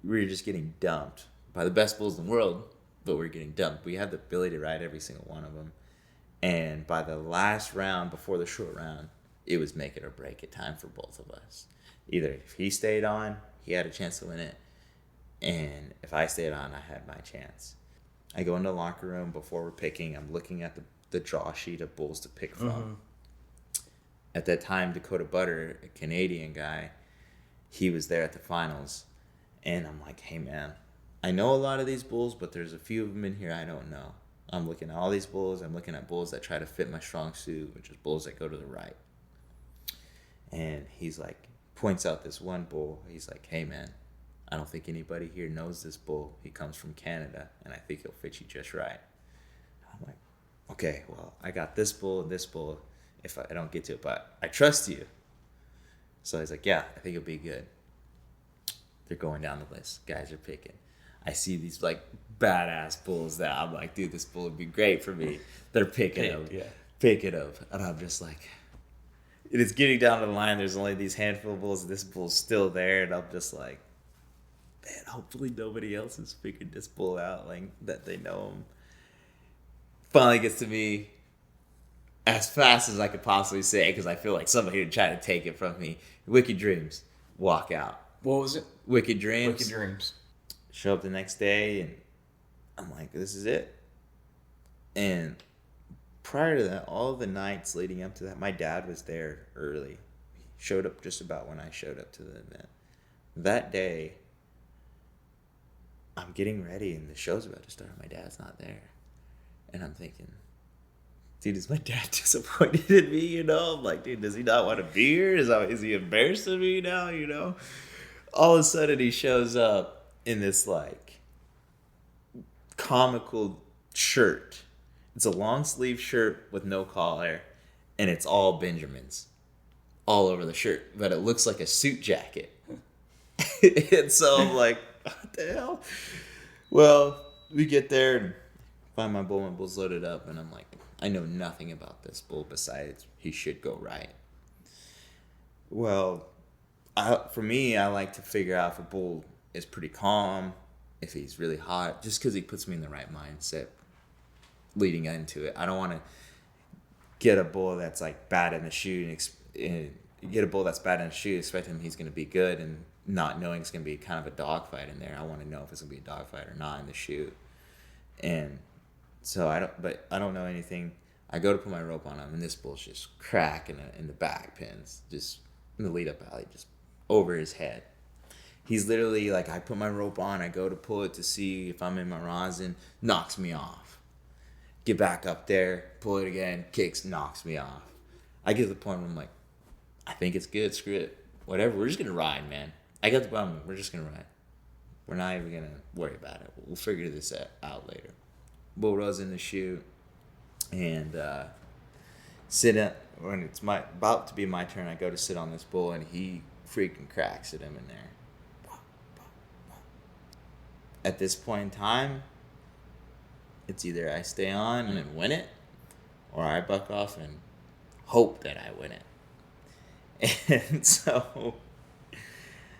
We were just getting dumped by the best bulls in the world, but we're getting dumped. We had the ability to ride every single one of them. And by the last round, before the short round, it was make it or break it time for both of us. Either if he stayed on, he had a chance to win it. And if I stayed on, I had my chance. I go into the locker room before we're picking. I'm looking at the draw sheet of bulls to pick from. Mm-hmm. At that time, Dakota Butter, a Canadian guy, he was there at the finals. And I'm like, hey, man, I know a lot of these bulls, but there's a few of them in here I don't know. I'm looking at all these bulls. I'm looking at bulls that try to fit my strong suit, which is bulls that go to the right. And he's like, points out this one bull. He's like, hey, man, I don't think anybody here knows this bull. He comes from Canada, and I think he'll fit you just right. I'm like, okay, well, I got this bull and this bull if I don't get to it, but I trust you. So he's like, yeah, I think it'll be good. They're going down the list. Guys are picking. I see these, like, badass bulls that I'm like, dude, this bull would be great for me. They're picking them. Yeah. Picking them. And I'm just like, it is getting down to the line. There's only these handful of bulls. This bull's still there. And I'm just like, man, hopefully nobody else has figured this bull out, like, that they know him. Finally gets to me as fast as I could possibly say, because I feel like somebody would try to take it from me. Wicked Dreams. Walk out. What was it? Wicked Dreams. Wicked Dreams. Show up the next day, and I'm like, this is it. And prior to that, all the nights leading up to that, my dad was there early. He showed up just about when I showed up to the event. That day, I'm getting ready, and the show's about to start. My dad's not there. And I'm thinking, dude, is my dad disappointed in me, I'm like, dude, does he not want to be here? Is he embarrassed of me now, All of a sudden, he shows up in this, like, comical shirt. It's a long sleeve shirt with no collar, and it's all Benjamins all over the shirt, but it looks like a suit jacket. And so I'm like, what the hell? Well, we get there and find my bull. My bull's loaded up, and I'm like, I know nothing about this bull besides he should go right. Well, for me, I like to figure out if a bull is pretty calm, if he's really hot, just because he puts me in the right mindset leading into it. I don't want to get a bull that's like bad in the chute expecting he's going to be good and not knowing it's going to be kind of a dogfight in there. I want to know if it's going to be a dogfight or not in the chute. And so I don't know anything. I go to put my rope on him, and this bull's just cracking in the back pins, just in the lead up alley, just over his head. He's literally like, I put my rope on, I go to pull it to see if I'm in my rosin, knocks me off. Get back up there, pull it again, kicks, knocks me off. I get to the point where I'm like, I think it's good, screw it. Whatever, we're just going to ride, man. I got the bottom, we're just going to ride. We're not even going to worry about it. We'll figure this out later. Bull rolls in the chute, and sit up. When it's about to be my turn, I go to sit on this bull, and he freaking cracks at him in there. At this point in time, it's either I stay on and win it, or I buck off and hope that I win it. And so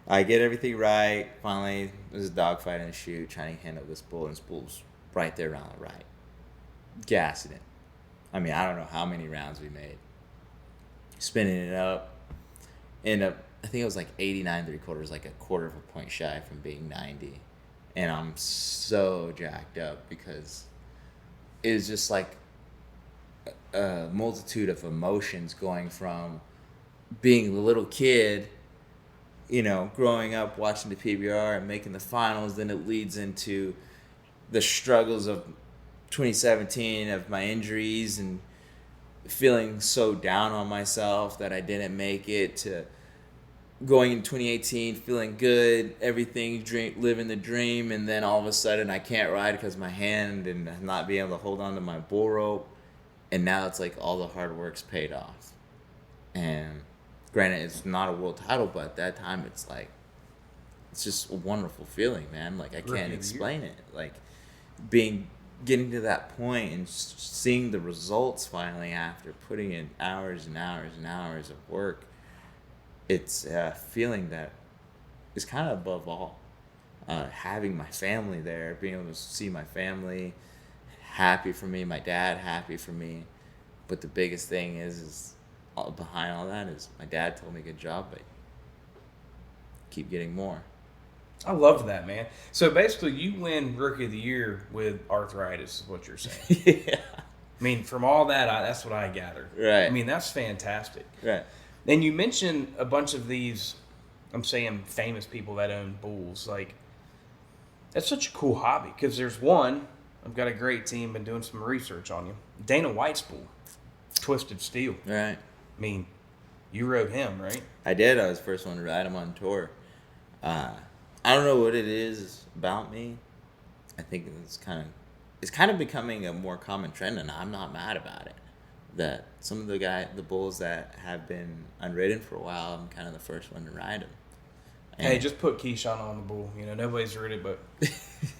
I get everything right. Finally, there's a dogfight in the chute, trying to handle this bull, and this bull's right there around the right. Gassing it. I mean, I don't know how many rounds we made. Spinning it up. End up, I think it was like 89 3/4, like a quarter of a point shy from being 90. And I'm so jacked up because it was just like a multitude of emotions going from being the little kid, you know, growing up watching the PBR and making the finals. Then it leads into the struggles of 2017 of my injuries and feeling so down on myself that I didn't make it, to going in 2018 feeling good, everything, living the dream, and then all of a sudden I can't ride because my hand and not being able to hold on to my bull rope. And now it's like all the hard work's paid off. And granted, it's not a world title, but at that time it's like, it's just a wonderful feeling, man. Like I can't explain it. Like getting to that point and seeing the results finally after putting in hours and hours and hours of work, it's a feeling that is kind of above all. Having my family there, being able to see my family happy for me, my dad happy for me. But the biggest thing is behind all that is my dad told me good job, but keep getting more. I love that, man. So basically, you win Rookie of the Year with arthritis, is what you're saying. Yeah. I mean, from all that, that's what I gathered. Right. I mean, that's fantastic. Right. And you mentioned a bunch of these, I'm saying famous people that own bulls. Like, that's such a cool hobby because there's one, I've got a great team, been doing some research on you. Dana White's bull, Twisted Steel. Right. I mean, you rode him, right? I did. I was the first one to ride him on tour. I don't know what it is about me. I think it's kind of becoming a more common trend, and I'm not mad about it. That some of the bulls that have been unridden for a while, I'm kind of the first one to ride them. And hey, just put Keyshawn on the bull. You know, nobody's ridden, but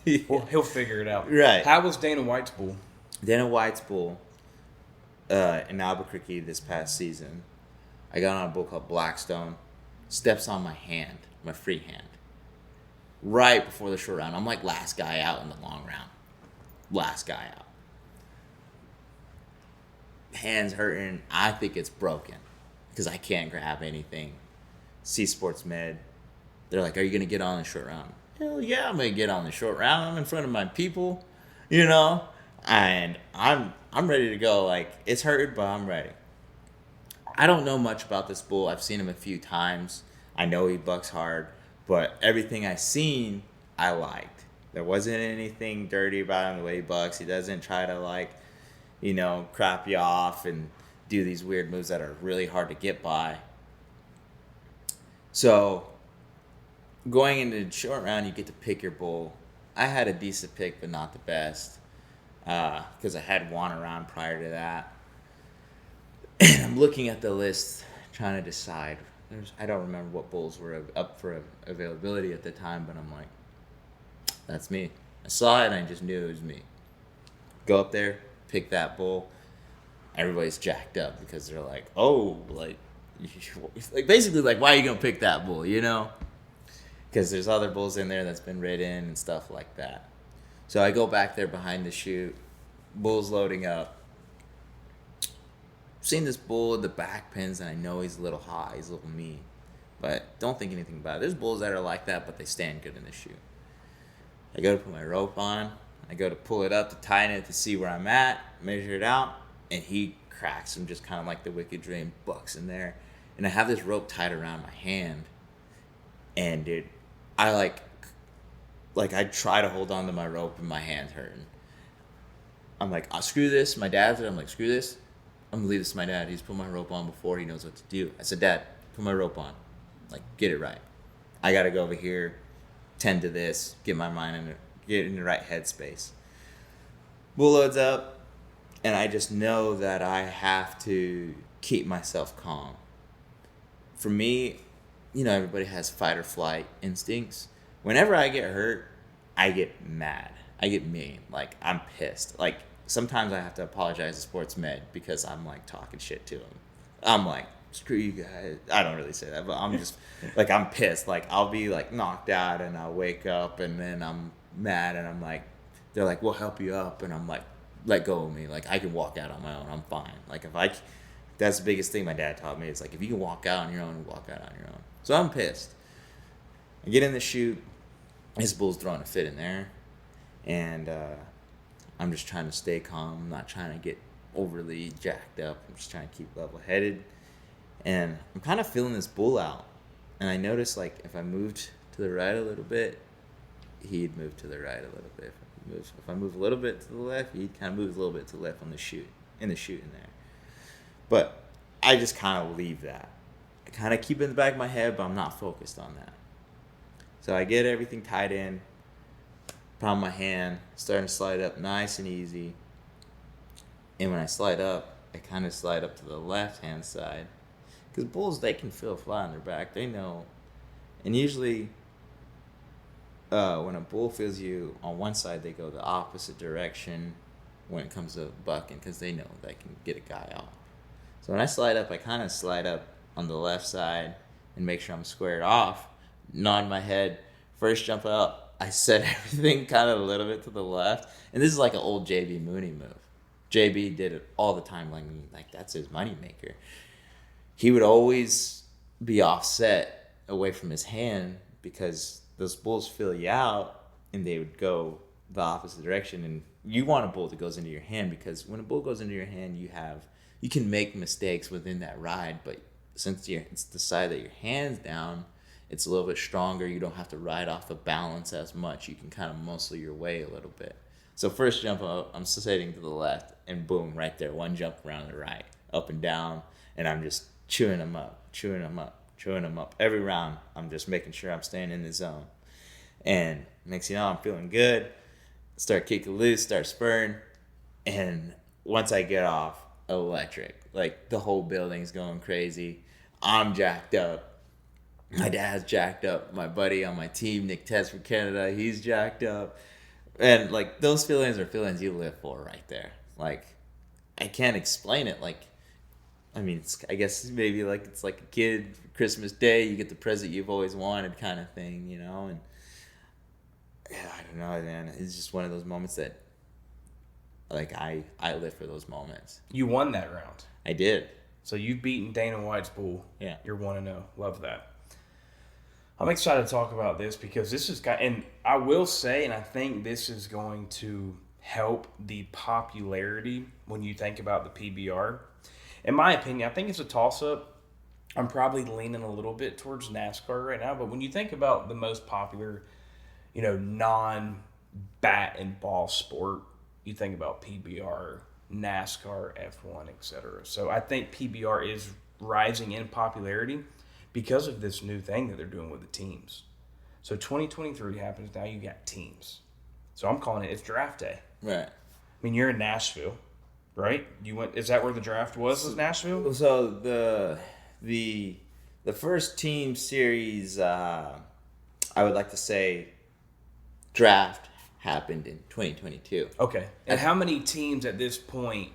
he'll figure it out. Right. How was Dana White's bull? Dana White's bull in Albuquerque this past season, I got on a bull called Blackstone, steps on my hand, my free hand, right before the short round. I'm like last guy out in the long round. Last guy out. Hands hurting. I think it's broken because I can't grab anything. C Sports Med, they're like, are you going to get on the short round? Hell yeah, I'm going to get on the short round. I'm in front of my people, you know, and I'm ready to go. Like, it's hurting, but I'm ready. I don't know much about this bull. I've seen him a few times. I know he bucks hard, but everything I've seen, I liked. There wasn't anything dirty about him the way he bucks. He doesn't try to, like, you know, crap you off and do these weird moves that are really hard to get by. So, going into the short round, you get to pick your bull. I had a decent pick, but not the best, because I had one around prior to that. And I'm looking at the list, trying to decide. I don't remember what bulls were up for availability at the time, but I'm like, that's me. I saw it, and I just knew it was me. Go up there, pick that bull. Everybody's jacked up because they're like, oh, like basically, like, why are you going to pick that bull, you know? Because there's other bulls in there that's been ridden and stuff like that. So I go back there behind the chute. Bull's loading up. Seen this bull with the back pins, and I know he's a little hot. He's a little mean. But don't think anything about it. There's bulls that are like that, but they stand good in the chute. I go to put my rope on. I go to pull it up to tighten it to see where I'm at, measure it out, and he cracks him just kind of like the Wicked Dream, bucks in there. and I have this rope tied around my hand, and dude, I like I try to hold on to my rope and my hand's hurting. I'm like, oh, screw this. My dad's there. I'm like, screw this. I'm gonna leave this to my dad. He's put my rope on before he knows what to do. I said, Dad, put my rope on. Like, get it right. I gotta go over here, tend to this, get my mind get in the right headspace. Bull loads up, and I just know that I have to keep myself calm. For me, everybody has fight or flight instincts. Whenever I get hurt, I get mad. I get mean. Like, I'm pissed. Like, sometimes I have to apologize to sports med because I'm, like, talking shit to them. I'm like, screw you guys. I don't really say that, but I'm just, like, I'm pissed. Like, I'll be, like, knocked out, and I'll wake up, and then I'm mad, and I'm like, they're like, we'll help you up, and I'm like, let go of me. Like, I can walk out on my own. I'm fine. Like, that's the biggest thing my dad taught me. It's like, if you can walk out on your own, walk out on your own. So I'm pissed. I get in the chute. His bull's throwing a fit in there. And I'm just trying to stay calm. I'm not trying to get overly jacked up. I'm just trying to keep level-headed. And I'm kind of feeling this bull out. And I noticed, like, if I moved to the right a little bit, he'd move to the right a little bit. If I move a little bit to the left, he'd kind of move a little bit to the left on the chute, in there. But I just kind of leave that. I kind of keep it in the back of my head, but I'm not focused on that. So I get everything tied in, pound my hand, starting to slide up nice and easy. And when I slide up, I kind of slide up to the left-hand side. Because bulls, they can feel a fly on their back. They know. And usually, when a bull feels you on one side, they go the opposite direction when it comes to bucking because they know they can get a guy off. So when I slide up, I kind of slide up on the left side and make sure I'm squared off. Nod my head, first jump up, I set everything kind of a little bit to the left. And this is like an old JB Mooney move. JB did it all the time, like that's his moneymaker. He would always be offset away from his hand because those bulls fill you out and they would go the opposite direction. And you want a bull that goes into your hand because when a bull goes into your hand, you can make mistakes within that ride, but since it's the side that your hand's down, it's a little bit stronger. You don't have to ride off the balance as much. You can kind of muscle your way a little bit. So first jump up, I'm sitting to the left, and boom, right there, one jump around the right, up and down, and I'm just chewing them up. Every round, I'm just making sure I'm staying in the zone. And next thing you know, I'm feeling good. Start kicking loose, start spurring, and once I get off, electric. Like, the whole building's going crazy. I'm jacked up. My dad's jacked up. My buddy on my team, Nick Tess from Canada, he's jacked up. And, like, those feelings are feelings you live for right there. Like, I can't explain it. Like, I mean, I guess maybe, like, it's like a kid, Christmas Day, you get the present you've always wanted kind of thing, And, yeah, I don't know, man. It's just one of those moments that, like, I live for those moments. You won that round. I did. So you've beaten Dana White's bull. Yeah. You're 1-0. Love that. I'm excited to talk about this because this is, and I will say, and I think this is going to help the popularity when you think about the PBR. In my opinion, I think it's a toss-up. I'm probably leaning a little bit towards NASCAR right now, but when you think about the most popular, non-bat and ball sport, you think about PBR, NASCAR, F1, etc. So I think PBR is rising in popularity because of this new thing that they're doing with the teams. So 2023 happens, now you got teams. So I'm calling it's draft day. Right. I mean, you're in Nashville, right? Is that where the draft was Nashville? So the first team series, I would like to say, draft happened in 2022. Okay. And how many teams at this point,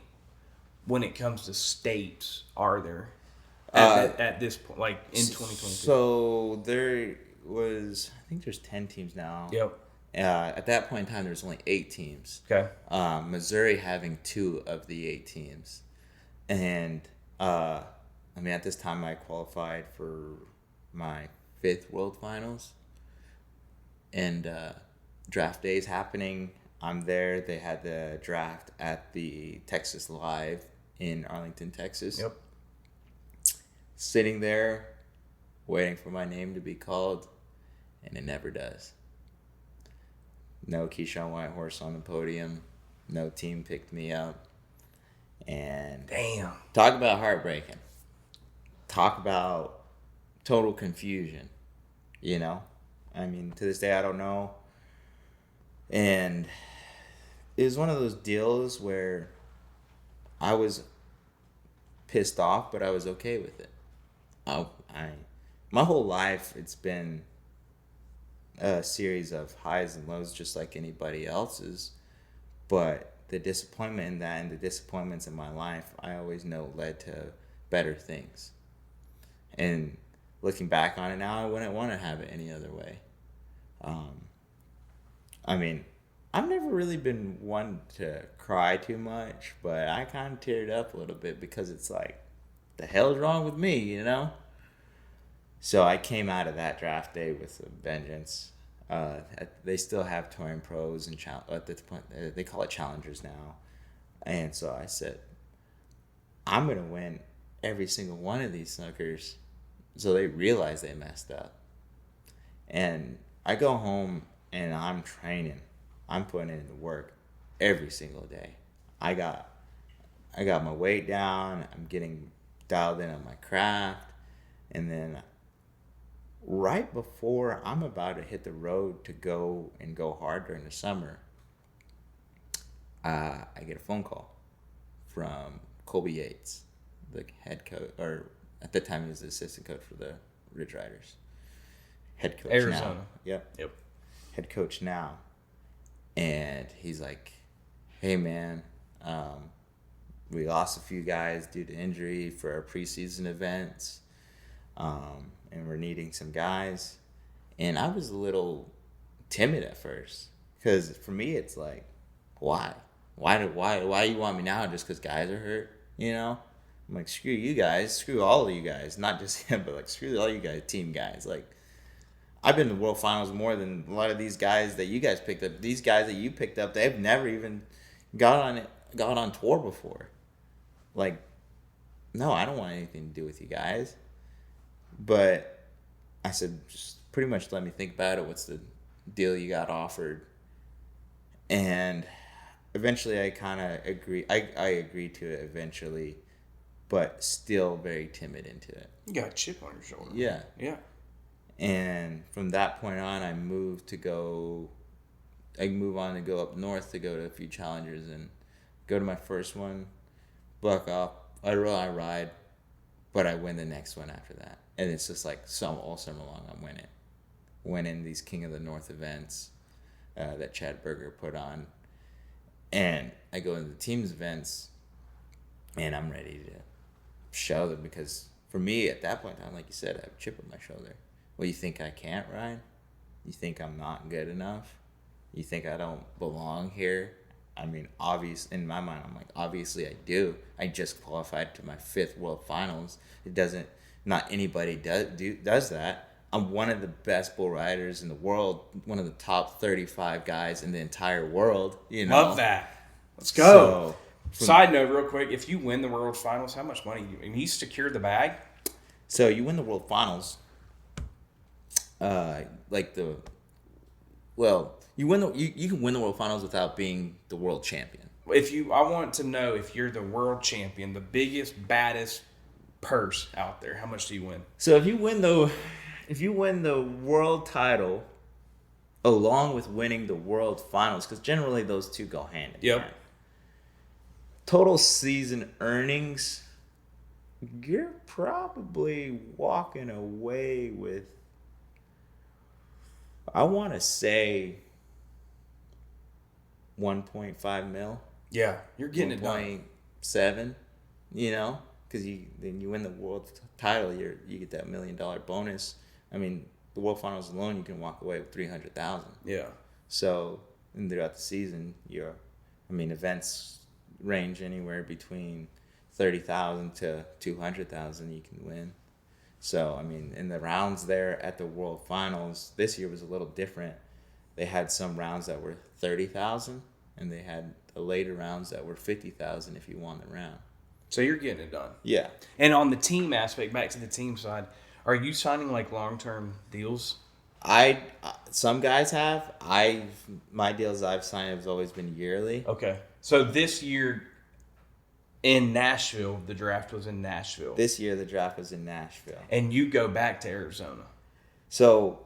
when it comes to states, are there at this point, like in 2022? So there was, I think there's 10 teams now. Yep. At that point in time, there was only 8 teams. Okay. Missouri having 2 of the 8 teams. And, at this time, I qualified for my 5th World Finals. And draft day is happening. I'm there. They had the draft at the Texas Live in Arlington, Texas. Yep. sitting there waiting for my name to be called, and it never does. No Keyshawn Whitehorse on the podium. No team picked me up. And Damn. talk about heartbreaking. Talk about total confusion. You know? I mean, to this day, I don't know. And it was one of those deals where I was pissed off, but I was okay with it. My whole life, it's been a series of highs and lows just like anybody else's, but the disappointment in that and the disappointments in my life, I always know led to better things. And looking back on it now, I wouldn't want to have it any other way. I mean, I've never really been one to cry too much, but I kind of teared up a little bit because it's like, the hell's wrong with me, you know? So I came out of that draft day with a vengeance. They still have touring pros and at this point they call it challengers now, and so I said, I'm gonna win every single one of these suckers, so they realize they messed up. And I go home and I'm training. I'm putting in the work every single day. I got my weight down. I'm getting dialed in on my craft, and then right before I'm about to hit the road to go hard during the summer, I get a phone call from Colby Yates, the head coach, or at the time he was the assistant coach for the Ridge Riders. Head coach Arizona. now. Yep. Head coach now. And he's like, hey man, we lost a few guys due to injury for our preseason events. And we're needing some guys. And I was a little timid at first, because for me it's like, why you want me now just because guys are hurt, you know? I'm like, screw you guys, screw all of you guys, not just him, but like screw all you guys, team guys. Like, I've been to World Finals more than a lot of these guys that you guys picked up. These guys that you picked up, they've never even got on tour before. Like, no, I don't want anything to do with you guys. But I said, just pretty much let me think about it. What's the deal you got offered? And eventually I kind of agree. I agreed to it eventually, but still very timid into it. You got a chip on your shoulder. Yeah. Yeah. And from that point on, I move on to go up north to go to a few challengers and go to my first one, buck up. I ride, but I win the next one after that. And it's just like all summer long I'm winning these King of the North events that Chad Berger put on. And I go into the team's events and I'm ready to show them, because for me at that point in time, like you said, I have a chip on my shoulder. Well, you think I can't ride? You think I'm not good enough? You think I don't belong here? I mean, in my mind, I'm like, obviously I do. I just qualified to my 5th World Finals. Not anybody does that. I'm one of the best bull riders in the world, one of the top 35 guys in the entire world. You know, love that. Let's go. Side note, real quick: if you win the World Finals, how much money? You secured the bag. So you win the World Finals. You can win the World Finals without being the world champion. I want to know if you're the world champion, the biggest, baddest purse out there, how much do you win? So if you win the world title along with winning the World Finals, because generally those two go hand in hand. Total season earnings, you're probably walking away with, I want to say, 1.5 mil. Yeah, you're getting it done. 1.7, you know, because then you win the world title, you get that $1 million bonus. I mean, the World Finals alone, you can walk away with $300,000. Yeah. So, and throughout the season, events range anywhere between 30,000 to 200,000 you can win. So, I mean, in the rounds there at the World Finals, this year was a little different. They had some rounds that were 30,000, and they had later rounds that were 50,000 if you won the round. So you're getting it done. Yeah. And on the team aspect, back to the team side, are you signing like long-term deals? Some guys have. My deals I've signed have always been yearly. Okay. So this year in Nashville, the draft was in Nashville. This year the draft was in Nashville. And you go back to Arizona. So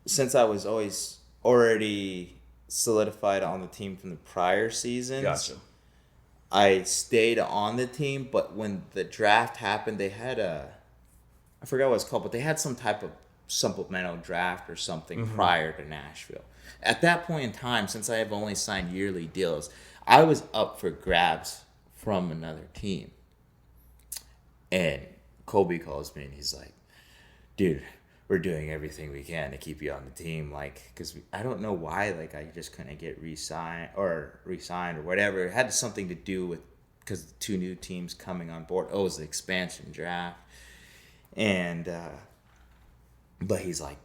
since I was always already solidified on the team from the prior seasons, Gotcha. I stayed on the team, but when the draft happened, they had I forgot what it's called, but they had some type of supplemental draft or something prior to Nashville. At that point in time, since I have only signed yearly deals, I was up for grabs from another team. And Colby calls me and he's like, dude, we're doing everything we can to keep you on the team. Like, because I don't know why, like, I just couldn't get re-signed or whatever. It had something to do with, because the 2 new teams coming on board. Oh, it was the expansion draft. And, but he's like,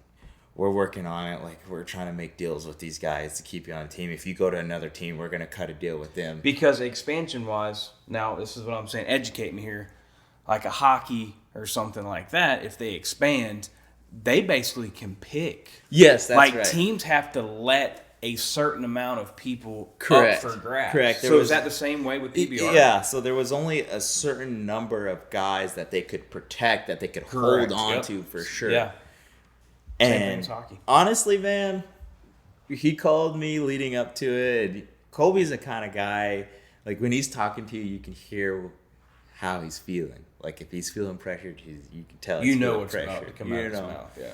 we're working on it. Like, we're trying to make deals with these guys to keep you on the team. If you go to another team, we're going to cut a deal with them. Because expansion-wise, now this is what I'm saying, educate me here, like a hockey or something like that, if they expand, they basically can pick. Yes, that's like, right. Teams have to let a certain amount of people Correct. up for grabs. Correct. So is that the same way with PBR? Yeah, so there was only a certain number of guys that they could protect, that they could Correct. hold on Yep. to for sure. Yeah. Same thing And as hockey. honestly, man, he called me leading up to it. Colby's the kind of guy, like, when he's talking to you, you can hear how he's feeling. Like, if he's feeling pressured, you can tell. You he's know feeling what's about to come out of his mouth. Yeah.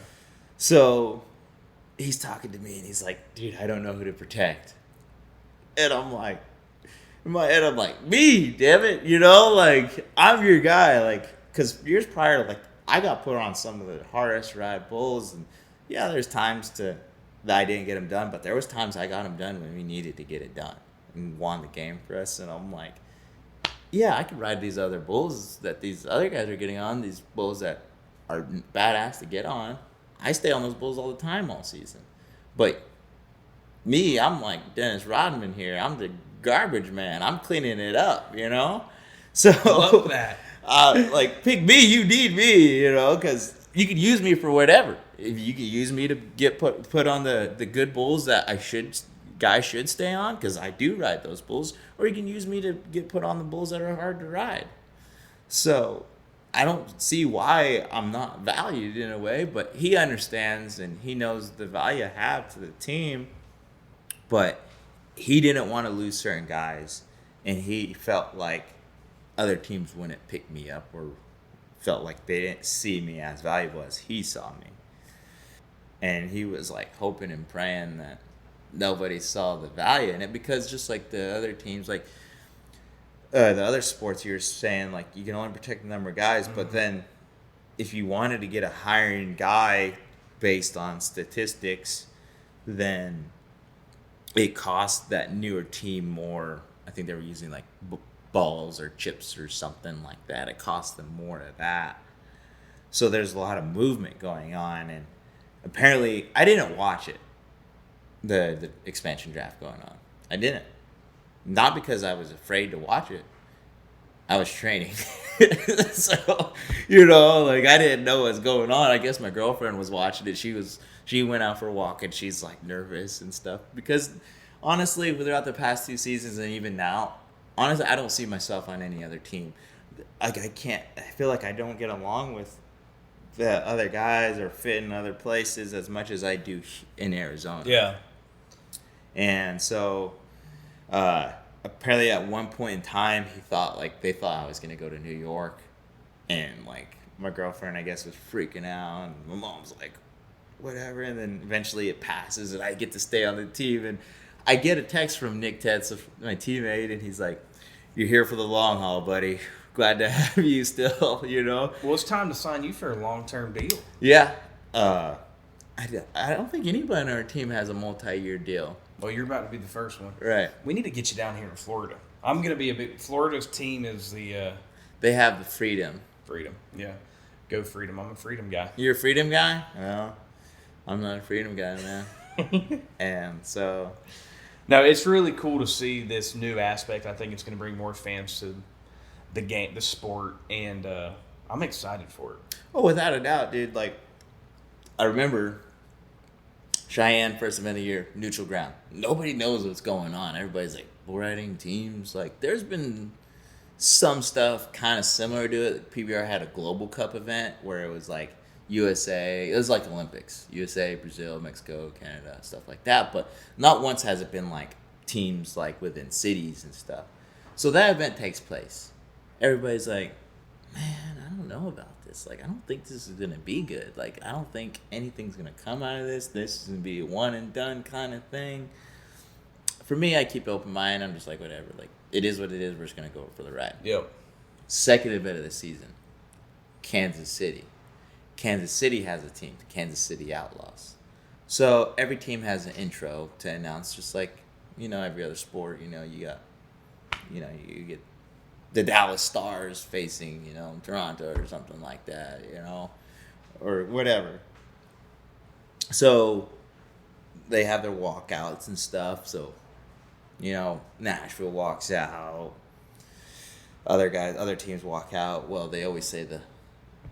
So he's talking to me and he's like, dude, I don't know who to protect. And I'm like, in my head, I'm like, me, damn it. You know, like, I'm your guy. Like, because years prior, like, I got put on some of the hardest ride bulls. And yeah, there's times that I didn't get them done, but there was times I got them done when we needed to get it done and won the game for us. And I'm like, yeah, I could ride these other bulls that these other guys are getting on, these bulls that are badass to get on. I stay on those bulls all the time all season. But me, I'm like Dennis Rodman here. I'm the garbage man. I'm cleaning it up, you know? So, Love that. like, pick me, you need me, you know, because you could use me for whatever. If you could use me to get put on the good bulls that guys should stay on, because I do ride those bulls, or you can use me to get put on the bulls that are hard to ride. So I don't see why I'm not valued in a way, but he understands and he knows the value I have to the team, but he didn't want to lose certain guys, and he felt like other teams wouldn't pick me up or felt like they didn't see me as valuable as he saw me. And he was like hoping and praying that nobody saw the value in it, because just like the other teams, like the other sports, you're saying like you can only protect the number of guys, but then if you wanted to get a hiring guy based on statistics, then it cost that newer team more. I think they were using like balls or chips or something like that. It cost them more of that. So there's a lot of movement going on, and apparently I didn't watch it. The expansion draft going on. I didn't. Not because I was afraid to watch it. I was training. So, you know, like, I didn't know what was going on. I guess my girlfriend was watching it. She went out for a walk and she's like nervous and stuff. Because honestly, throughout the past 2 seasons and even now, honestly, I don't see myself on any other team. Like, I feel like I don't get along with the other guys or fit in other places as much as I do in Arizona. Yeah. And so, apparently at one point in time, they thought I was going to go to New York. And, like, my girlfriend, I guess, was freaking out. And my mom's like, whatever. And then eventually it passes and I get to stay on the team. And I get a text from Nick Tetz, my teammate, and he's like, you're here for the long haul, buddy. Glad to have you still, you know? Well, it's time to sign you for a long-term deal. Yeah. I don't think anybody on our team has a multi-year deal. Well, you're about to be the first one. Right. We need to get you down here to Florida. I'm going to be a big... Florida's team is the... They have the freedom. Freedom. Yeah. Go Freedom. I'm a Freedom guy. You're a freedom guy? No. I'm not a freedom guy, man. And so... No, it's really cool to see this new aspect. I think it's going to bring more fans to the game, the sport, and I'm excited for it. Oh, without a doubt, dude. Like, I remember Cheyenne first event of the year, neutral ground. Nobody knows what's going on. Everybody's like, bull riding teams. Like, there's been some stuff kind of similar to it. PBR had a Global Cup event where it was like USA. It was like Olympics. USA, Brazil, Mexico, Canada, stuff like that. But not once has it been like teams like within cities and stuff. So that event takes place. Everybody's like, man, I don't know about this. Like, I don't think this is going to be good. Like, I don't think anything's going to come out of this. This is going to be a one and done kind of thing. For me, I keep open mind. I'm just like, whatever. Like, it is what it is. We're just going to go for the ride. Yep. Second event of the season, Kansas City. Kansas City has a team, the Kansas City Outlaws. So every team has an intro to announce, just like, every other sport. You got, you get the Dallas Stars facing, Toronto or something like that, or whatever. So they have their walkouts and stuff. So, Nashville walks out. Other teams walk out. Well, they always say the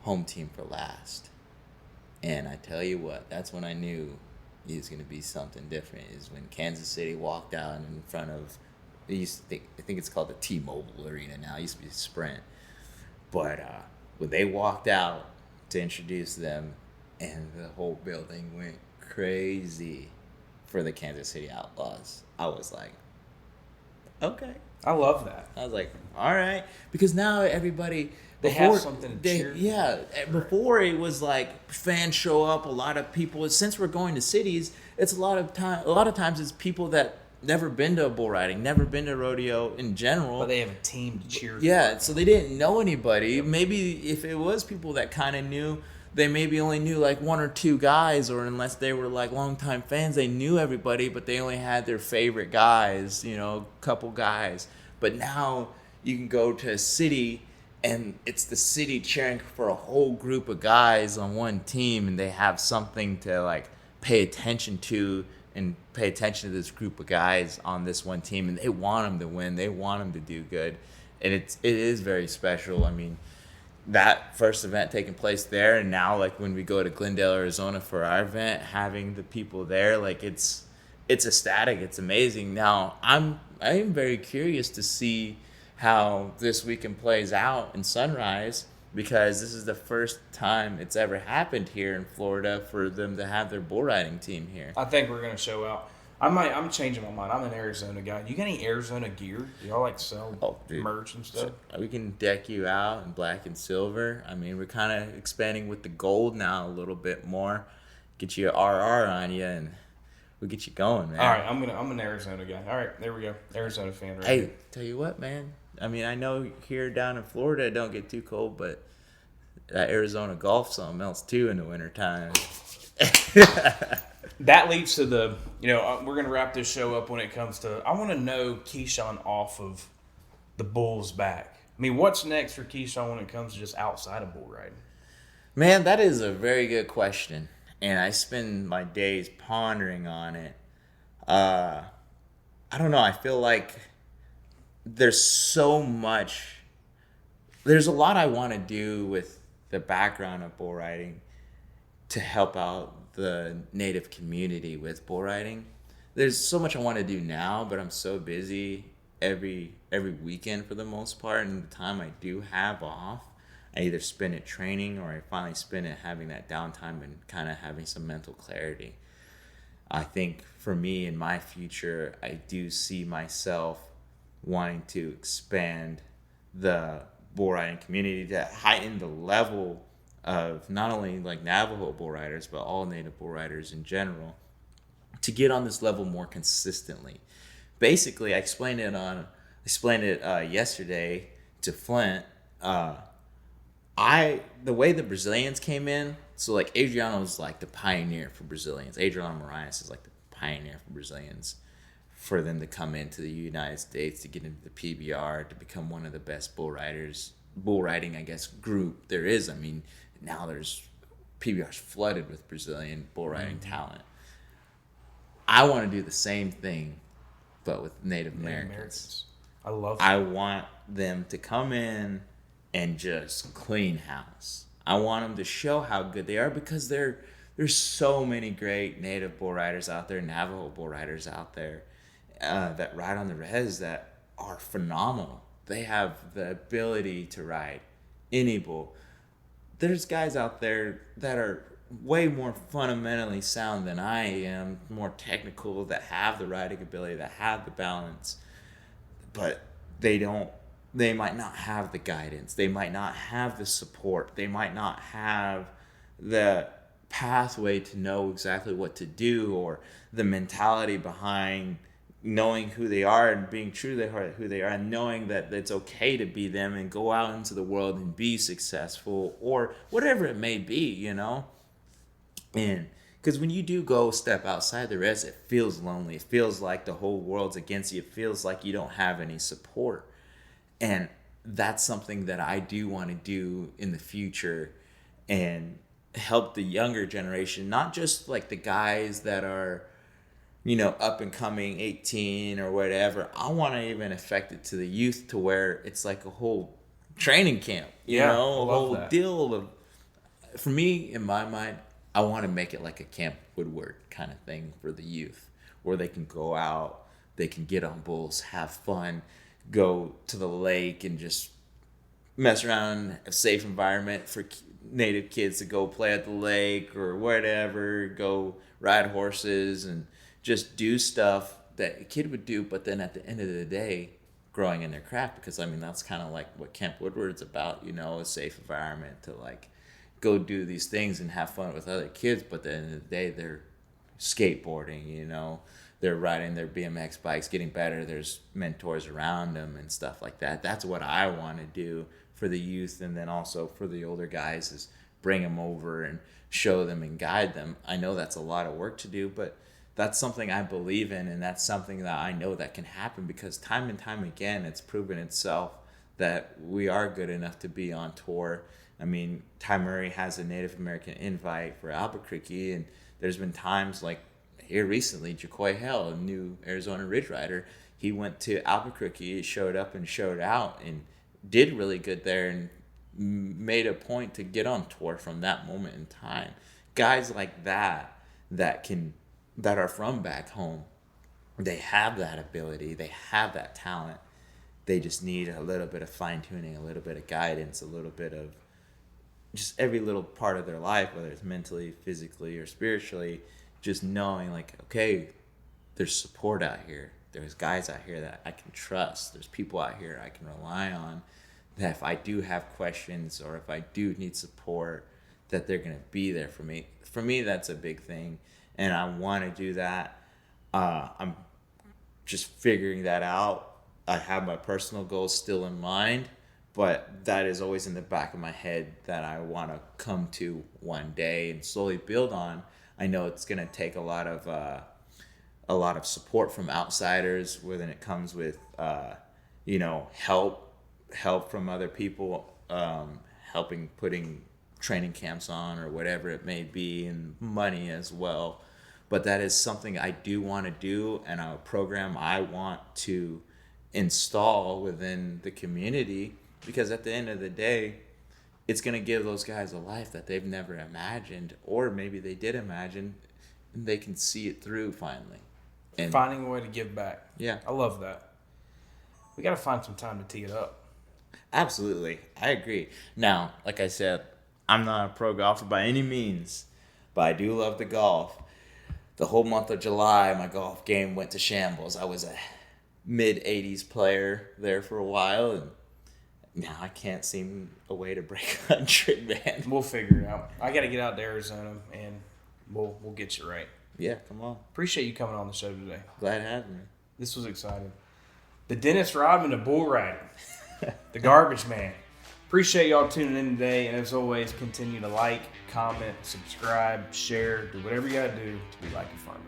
home team for last. And I tell you what, that's when I knew it was going to be something different, is when Kansas City walked out in front of, I think it's called the T-Mobile Arena now. It used to be Sprint. But when they walked out to introduce them, and the whole building went crazy for the Kansas City Outlaws, I was like, okay. I love that. I was like, all right. Because now everybody... They have something to cheer. Yeah. Before it was like fans show up, a lot of people... Since we're going to cities, it's a lot of times it's people that never been to bull riding, never been to rodeo in general. But they have a team to cheer for. Yeah, so they didn't know anybody. Yep. Maybe if it was people that kind of knew, they maybe only knew like one or two guys, or unless they were like longtime fans, they knew everybody, but they only had their favorite guys, a couple guys. But now you can go to a city and it's the city cheering for a whole group of guys on one team, and they have something to like pay attention to, and pay attention to this group of guys on this one team, and they want them to win. They want them to do good, and it is very special. I mean, that first event taking place there, and now like when we go to Glendale, Arizona for our event, having the people there, like it's ecstatic. It's amazing. Now I am very curious to see how this weekend plays out in Sunrise, because this is the first time it's ever happened here in Florida for them to have their bull riding team here. I think we're gonna show out. I'm changing my mind. I'm an Arizona guy. You got any Arizona gear? Do y'all like sell merch and stuff? So we can deck you out in black and silver. I mean, we're kind of expanding with the gold now a little bit more. Get you an RR on you, and we'll get you going, man. All right, I'm an Arizona guy. All right, there we go. Arizona fan right Hey, here. tell you what, man. I mean, I know here down in Florida it don't get too cold, but that Arizona golf something else too in the wintertime. That leads to the, we're going to wrap this show up when it comes to, I want to know Keyshawn off of the bull's back. I mean, what's next for Keyshawn when it comes to just outside of bull riding? Man, that is a very good question, and I spend my days pondering on it. I don't know. I feel like there's a lot I want to do with the background of bull riding to help out the native community with bull riding. There's so much I want to do now, but I'm so busy every weekend for the most part, and the time I do have off, I either spend it training or I finally spend it having that downtime and kind of having some mental clarity. I think for me in my future, I do see myself wanting to expand the bull riding community to heighten the level of not only like Navajo bull riders, but all native bull riders in general, to get on this level more consistently. Basically, I explained it yesterday to Flint. The way the Brazilians came in, so like Adriano was like the pioneer for Brazilians. Adriano Moraes is like the pioneer for Brazilians, for them to come into the United States, to get into the PBR, to become one of the best bull riding, I guess, group there is. I mean, now there's PBR's flooded with Brazilian bull riding talent. I want to do the same thing, but with Native Americans. I love that. I want them to come in and just clean house. I want them to show how good they are, because there's so many great native bull riders out there, Navajo bull riders out there that ride on the res that are phenomenal. They have the ability to ride any bull. There's guys out there that are way more fundamentally sound than I am, more technical, that have the riding ability, that have the balance, but they might not have the guidance, they might not have the support, they might not have the pathway to know exactly what to do, or the mentality behind knowing who they are and being true to who they are, and knowing that it's okay to be them and go out into the world and be successful, or whatever it may be, And because when you do go step outside the res, it feels lonely. It feels like the whole world's against you. It feels like you don't have any support. And that's something that I do want to do in the future, and help the younger generation, not just like the guys that are, up and coming 18 or whatever. I want to even affect it to the youth, to where it's like a whole training camp, a whole deal of, for me, in my mind, I want to make it like a Camp Woodward kind of thing for the youth, where they can go out, they can get on bulls, have fun, go to the lake and just mess around, a safe environment for native kids to go play at the lake or whatever, go ride horses and just do stuff that a kid would do, but then at the end of the day, growing in their craft, because that's kind of like what Camp Woodward's about, a safe environment to like go do these things and have fun with other kids, but at the end of the day, they're skateboarding, they're riding their BMX bikes, getting better, there's mentors around them and stuff like that. That's what I want to do for the youth, and then also for the older guys, is bring them over and show them and guide them. I know that's a lot of work to do, but that's something I believe in, and that's something that I know that can happen, because time and time again, it's proven itself that we are good enough to be on tour. I mean, Ty Murray has a Native American invite for Albuquerque, and there's been times like here recently, Jacoy Hell, a new Arizona Ridge rider, he went to Albuquerque, showed up and showed out, and did really good there, and made a point to get on tour from that moment in time. Guys like that are from back home, they have that ability, they have that talent. They just need a little bit of fine-tuning, a little bit of guidance, a little bit of just every little part of their life, whether it's mentally, physically, or spiritually, just knowing like, okay, there's support out here. There's guys out here that I can trust. There's people out here I can rely on, that if I do have questions or if I do need support, that they're going to be there for me. For me, that's a big thing, and I want to do that. I'm just figuring that out. I have my personal goals still in mind, but that is always in the back of my head that I want to come to one day and slowly build on. I know it's going to take a lot of support from outsiders, when it comes with help from other people, helping putting training camps on or whatever it may be, and money as well. But that is something I do want to do, and a program I want to install within the community, because at the end of the day, it's going to give those guys a life that they've never imagined, or maybe they did imagine, and they can see it through finally. And finding a way to give back. Yeah. I love that. We got to find some time to tee it up. Absolutely. I agree. Now, like I said, I'm not a pro golfer by any means, but I do love the golf. The whole month of July, my golf game went to shambles. I was a mid-80s player there for a while, and now I can't seem a way to break 100, man. We'll figure it out. I got to get out to Arizona, and we'll get you right. Yeah, come on. Appreciate you coming on the show today. Glad having me. This was exciting. The Dennis Rodman of bull riding. The garbage man. Appreciate y'all tuning in today, and as always, continue to like, comment, subscribe, share, do whatever you got to do to be like a farmer.